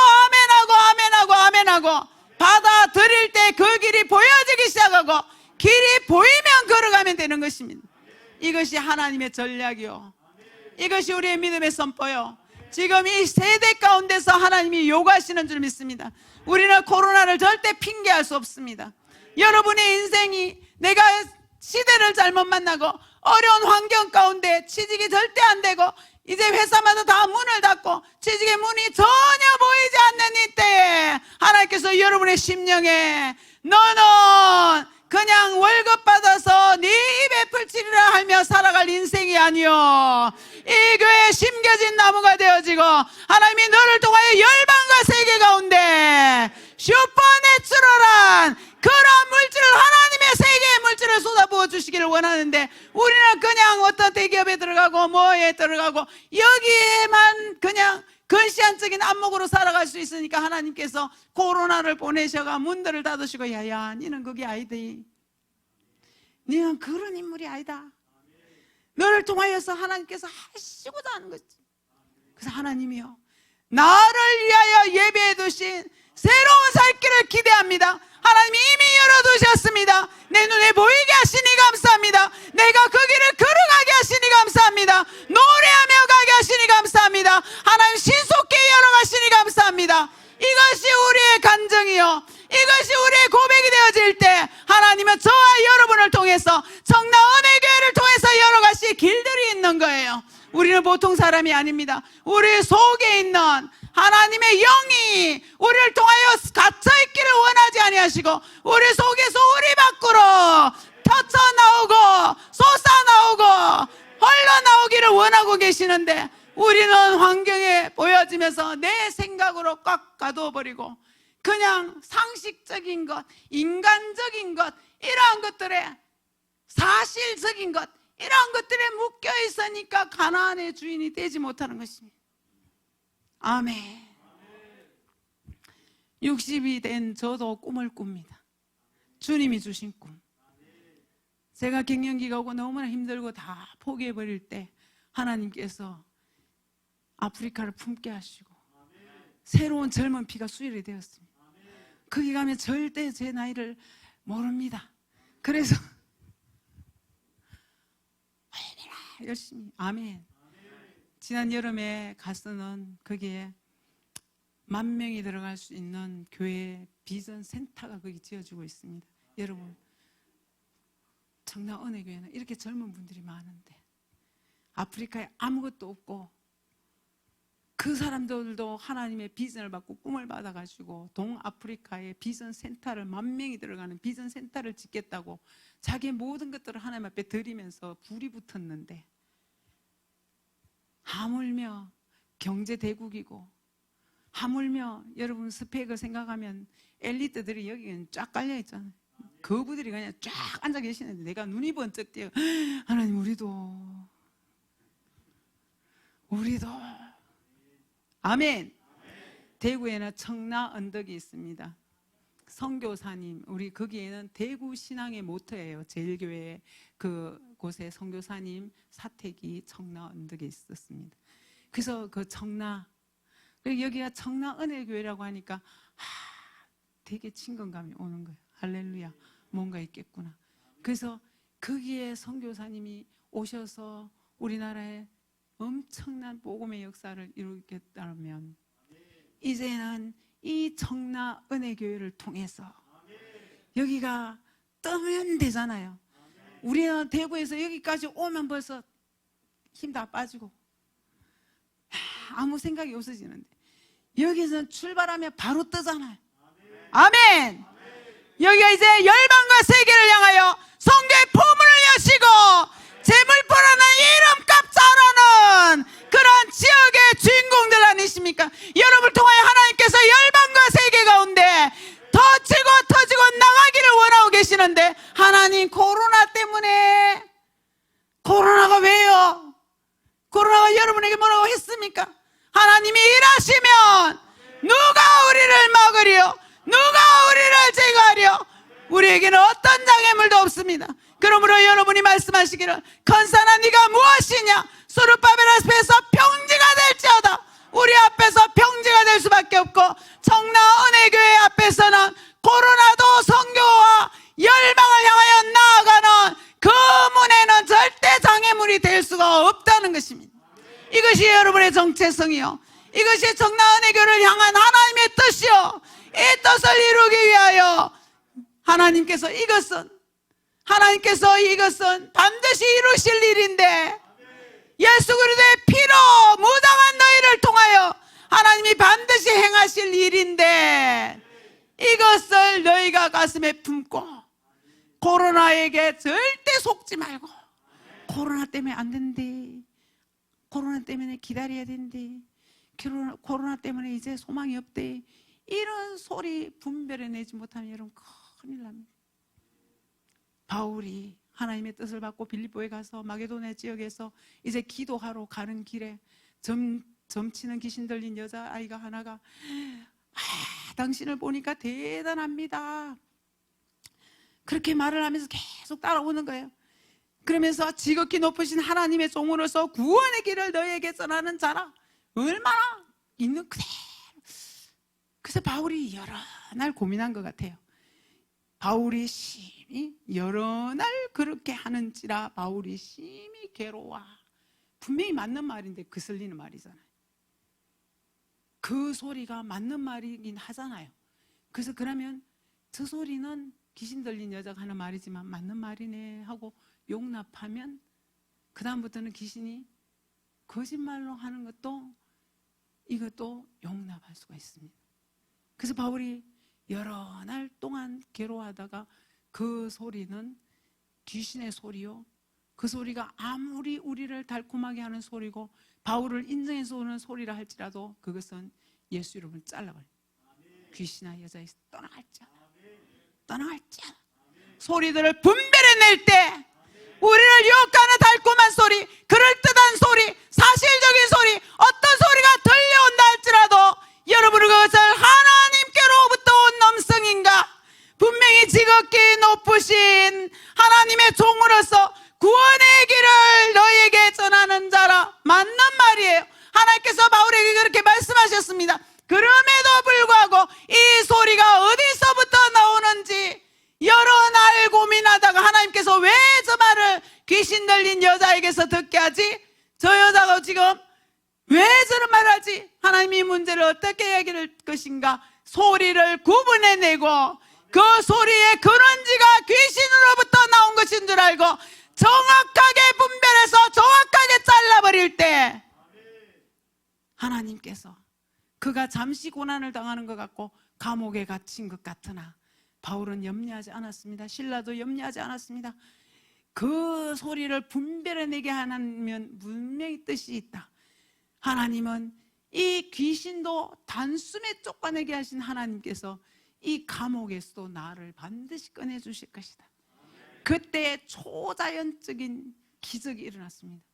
아멘하고 받아들일 때 그 길이 보여지기 시작하고 길이 보이면 걸어가면 되는 것입니다. 이것이 하나님의 전략이요, 이것이 우리의 믿음의 선포요. 지금 이 세대 가운데서 하나님이 요구하시는 줄 믿습니다. 우리는 코로나를 절대 핑계할 수 없습니다. 여러분의 인생이, 내가 시대를 잘못 만나고 어려운 환경 가운데 취직이 절대 안 되고 이제 회사마다 다 문을 닫고 취직의 문이 전혀 보이지 않는 이때에 하나님께서 여러분의 심령에 너는 그냥 월급 받아서 네 입에 풀칠이라 하며 살아갈 인생이 아니요, 이 교회에 심겨진 나무가 되어지고 하나님이 너를 통하여 열방과 세계 가운데 슈퍼내추럴한 그런 물질을, 하나님의 세계의 물질을 쏟아부어 주시기를 원하는데, 우리는 그냥 어떤 대기업에 들어가고 뭐에 들어가고 여기에만 그냥 근시안적인 안목으로 살아갈 수 있으니까 하나님께서 코로나를 보내셔가 문들을 닫으시고, 야야 니는 그게 아니지, 니는 그런 인물이 아니다, 너를 통하여서 하나님께서 하시고자 하는 거지. 그래서 하나님이요, 나를 위하여 예배해 두신 새로운 살 길을 기대합니다. 하나님이 이미 열어두셨습니다. 내 눈에 보이게 하시니 감사합니다. 내가 그 길을 걸어가게 하시니 감사합니다. 노래하며 가게 하시니 감사합니다. 하나님 신속히 열어가시니 감사합니다. 이것이 우리의 간증이요, 이것이 우리의 고백이 되어질 때 하나님은 저와 여러분을 통해서 청라 은혜교회를 통해서 열어가실 길들이 있는 거예요. 우리는 보통 사람이 아닙니다. 우리 속에 있는 하나님의 영이 우리를 통하여 갇혀있기를 원하지 아니하시고 우리 속에서 우리 밖으로 터쳐나오고 솟아나오고 흘러나오기를 원하고 계시는데, 우리는 환경에 보여지면서 내 생각으로 꽉 가둬버리고 그냥 상식적인 것, 인간적인 것, 이러한 것들에, 사실적인 것, 이러한 것들에 묶여 있으니까 가나안의 주인이 되지 못하는 것입니다. 아멘. 60이 된 저도 꿈을 꿉니다. 주님이 주신 꿈. 제가 갱년기가 오고 너무나 힘들고 다 포기해버릴 때 하나님께서 아프리카를 품게 하시고 새로운 젊은 피가 수혈이 되었습니다. 거기 가면 절대 제 나이를 모릅니다. 그래서 얼마나 열심히, 아멘. 지난 여름에 가서는 거기에 10,000명이 들어갈 수 있는 교회 비전 센터가 거기 지어지고 있습니다. 여러분, 청라 은혜교회는 이렇게 젊은 분들이 많은데 아프리카에 아무것도 없고 그 사람들도 하나님의 비전을 받고 꿈을 받아가지고 동아프리카에 비전 센터를 10,000명이 들어가는 비전 센터를 짓겠다고 자기의 모든 것들을 하나님 앞에 드리면서 불이 붙었는데, 하물며 경제 대국이고 하물며 여러분 스펙을 생각하면 엘리트들이 여기는 쫙 깔려 있잖아요. 거부들이 그냥 쫙 앉아 계시는데 내가 눈이 번쩍 띄어, 하나님 우리도 아멘. 대구에는 청라 언덕이 있습니다. 선교사님, 우리 거기에는 대구 신앙의 모토예요. 제일교회 그곳에 선교사님 사택이 청라 언덕에 있었습니다. 그래서 그 청라, 여기가 청라 은혜교회라고 하니까 되게 친근감이 오는 거예요. 할렐루야, 뭔가 있겠구나. 그래서 거기에 선교사님이 오셔서 우리나라에 엄청난 복음의 역사를 이루겠다면 이제는 이 청라 은혜교회를 통해서 여기가 뜨면 되잖아요. 우리는 대구에서 여기까지 오면 벌써 힘 다 빠지고 아무 생각이 없어지는데 여기서 출발하면 바로 뜨잖아요. 아멘. 여기가 이제 열방과 세계를 향하여 성교의 포문을 여시고 재물포라는 이름값 잘하는 그런 지역의 주인공들 아니십니까? 여러분을 통하여 하나님께서 열방과 세계 가운데 터지고 나가기를 원하고 계시는데, 하나님 코로나 때문에, 코로나가 왜요? 코로나가 여러분에게 뭐라고 했습니까? 하나님이 일하시면 누가 우리를 막으리요? 누가 우리를 제거하리요? 우리에게는 어떤 장애물도 없습니다. 그러므로 여러분이 말씀하시기를, 건산아 네가 무엇이냐? 수르바벨 앞에서 평지가 될지어다. 우리 앞에서 평지가 될 수밖에 없고, 청라 은혜교회 앞에서는 코로나도 선교와 열방을 향하여 없다는 것입니다. 이것이 여러분의 정체성이요, 이것이 청라은혜교를 향한 하나님의 뜻이요, 이 뜻을 이루기 위하여 하나님께서 반드시 이루실 일인데, 예수 그리스도의 피로 무장한 너희를 통하여 하나님이 반드시 행하실 일인데, 이것을 너희가 가슴에 품고 코로나에게 절대 속지 말고, 코로나 때문에 안 된대, 코로나 때문에 기다려야 된대, 코로나 때문에 이제 소망이 없대, 이런 소리 분별해내지 못하면 여러분 큰일 납니다. 바울이 하나님의 뜻을 받고 빌립보에 가서 마게도냐 지역에서 이제 기도하러 가는 길에 점치는 귀신 들린 여자아이가 하나가 당신을 보니까 대단합니다, 그렇게 말을 하면서 계속 따라오는 거예요. 그러면서 지극히 높으신 하나님의 종으로서 구원의 길을 너희에게 전하는 자라, 얼마나 있는 그대로. 그래서 바울이 여러 날 고민한 것 같아요. 바울이 심히 여러 날 그렇게 하는지라 바울이 심히 괴로워. 분명히 맞는 말인데 거슬리는 말이잖아요. 그 소리가 맞는 말이긴 하잖아요. 그래서 그러면 저 소리는 귀신 들린 여자가 하는 말이지만 맞는 말이네 하고 용납하면 그 다음부터는 귀신이 거짓말로 하는 것도 이것도 용납할 수가 있습니다. 그래서 바울이 여러 날 동안 괴로워하다가 그 소리는 귀신의 소리요, 그 소리가 아무리 우리를 달콤하게 하는 소리고 바울을 인정해서 오는 소리라 할지라도 그것은 예수 이름을 잘라버려요. 귀신아 여자에서 떠나갈지어다. 소리들을 분별해낼 때 우리를 유혹하는 달콤한 소리, 그럴듯한 소리, 사실적인 소리, 어떤 소리가 들려온다 할지라도 여러분은 그것을 하나님께로부터 온 음성인가, 분명히 지극히 높으신 하나님의 종으로서 구원의 길을 너희에게 전하는 자라, 맞는 말이에요. 하나님께서 바울에게 그렇게 말씀하셨습니다. 그럼에도 불구하고 이 소리가 어디서부터 나오는지 여러 날 고민하다가 하나님께서 왜 저 말을 귀신 들린 여자에게서 듣게 하지? 저 여자가 지금 왜 저런 말을 하지? 하나님이 이 문제를 어떻게 해결할 것인가? 소리를 구분해내고 그 소리의 근원지가 귀신으로부터 나온 것인 줄 알고 정확하게 분별해서 정확하게 잘라버릴 때 하나님께서, 그가 잠시 고난을 당하는 것 같고 감옥에 갇힌 것 같으나 바울은 염려하지 않았습니다. 실라도 염려하지 않았습니다. 그 소리를 분별해내게 하면 분명히 뜻이 있다. 하나님은 이 귀신도 단숨에 쫓아내게 하신 하나님께서 이 감옥에서도 나를 반드시 꺼내주실 것이다. 그때 초자연적인 기적이 일어났습니다.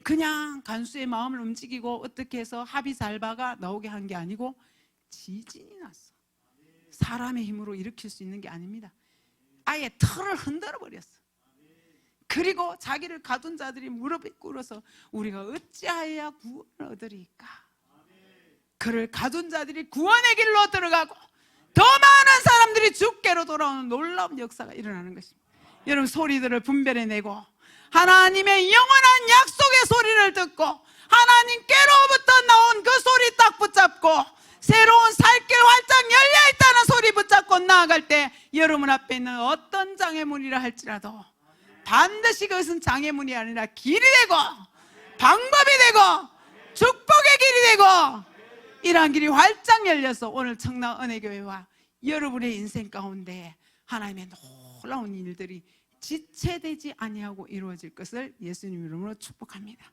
그냥 간수의 마음을 움직이고 어떻게 해서 합이 잘 박아 나오게 한 게 아니고 지진이 났어. 사람의 힘으로 일으킬 수 있는 게 아닙니다. 아예 틀을 흔들어 버렸어. 그리고 자기를 가둔 자들이 무릎에 꿇어서 우리가 어찌하여야 구원을 얻으리까? 그를 가둔 자들이 구원의 길로 들어가고 더 많은 사람들이 주께로 돌아오는 놀라운 역사가 일어나는 것입니다. 여러분, 소리들을 분별해내고 하나님의 영원한 약속의 소리를 듣고 하나님께로부터 나온 그 소리 딱 붙잡고 새로운 살길 활짝 열려있다는 소리 붙잡고 나아갈 때 여러분 앞에 있는 어떤 장애물이라 할지라도 반드시 그것은 장애물이 아니라 길이 되고 방법이 되고 축복의 길이 되고 이러한 길이 활짝 열려서 오늘 청라은혜교회와 여러분의 인생 가운데 하나님의 놀라운 일들이 지체되지 아니하고 이루어질 것을 예수님 이름으로 축복합니다.